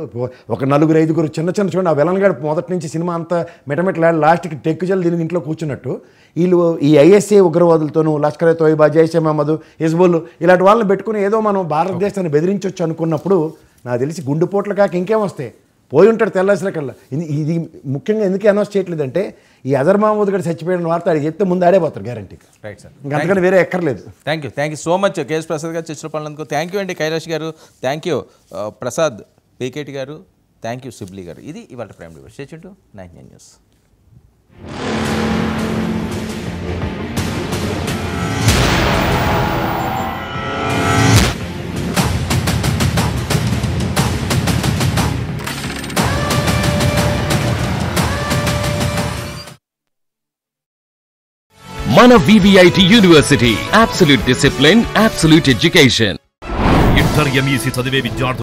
ఒక 4-5 చిన్న చూడండి, ఆ వెలన్గాడు మొదటి నుంచి సినిమా అంతా మెటమెట్లాడి లాస్ట్కి టెక్కుజల్ దీనికి ఇంట్లో కూర్చున్నట్టు వీళ్ళు ఈ ఐఎస్ఏ ఉగ్రవాదులతోనూ లష్కర్ ఏ తోయిబా, జైషే మహమ్మద్, హిజ్బుల్ ఇలాంటి వాళ్ళని పెట్టుకుని ఏదో మనం భారతదేశాన్ని బెదిరించవచ్చు అనుకున్నప్పుడు నాకు తెలిసి గుండెపోట్లు కాక ఇంకేం వస్తాయి, పోయి ఉంటాడు తెల్లాసిన కల్లా. ఇది ముఖ్యంగా ఎందుకు అనౌన్స్ చేయట్లేదంటే ఈ అజర్ మహమూద్ గారు చచ్చిపోయిన వార్త ఆడికి చెప్తే ముందు ఆడేపోతారు గ్యారంటీగా. Right sir. ఇంకా అంతకని వేరే ఎక్కర్లేదు. Thank you so much KS Prasad గారు చర్చలో పాల్గొన్నందుకు. థ్యాంక్ యూ అండి కైలాష్ గారు, థ్యాంక్ యూ ప్రసాద్ పీకేటి గారు, థ్యాంక్ యూ సిబ్లీ గారు. ఇది ఇవాళ prime news. Stay tuned to 99 news. మన VVIT university, absolute discipline, absolute education. Inter MEC చదివే విద్యార్థులు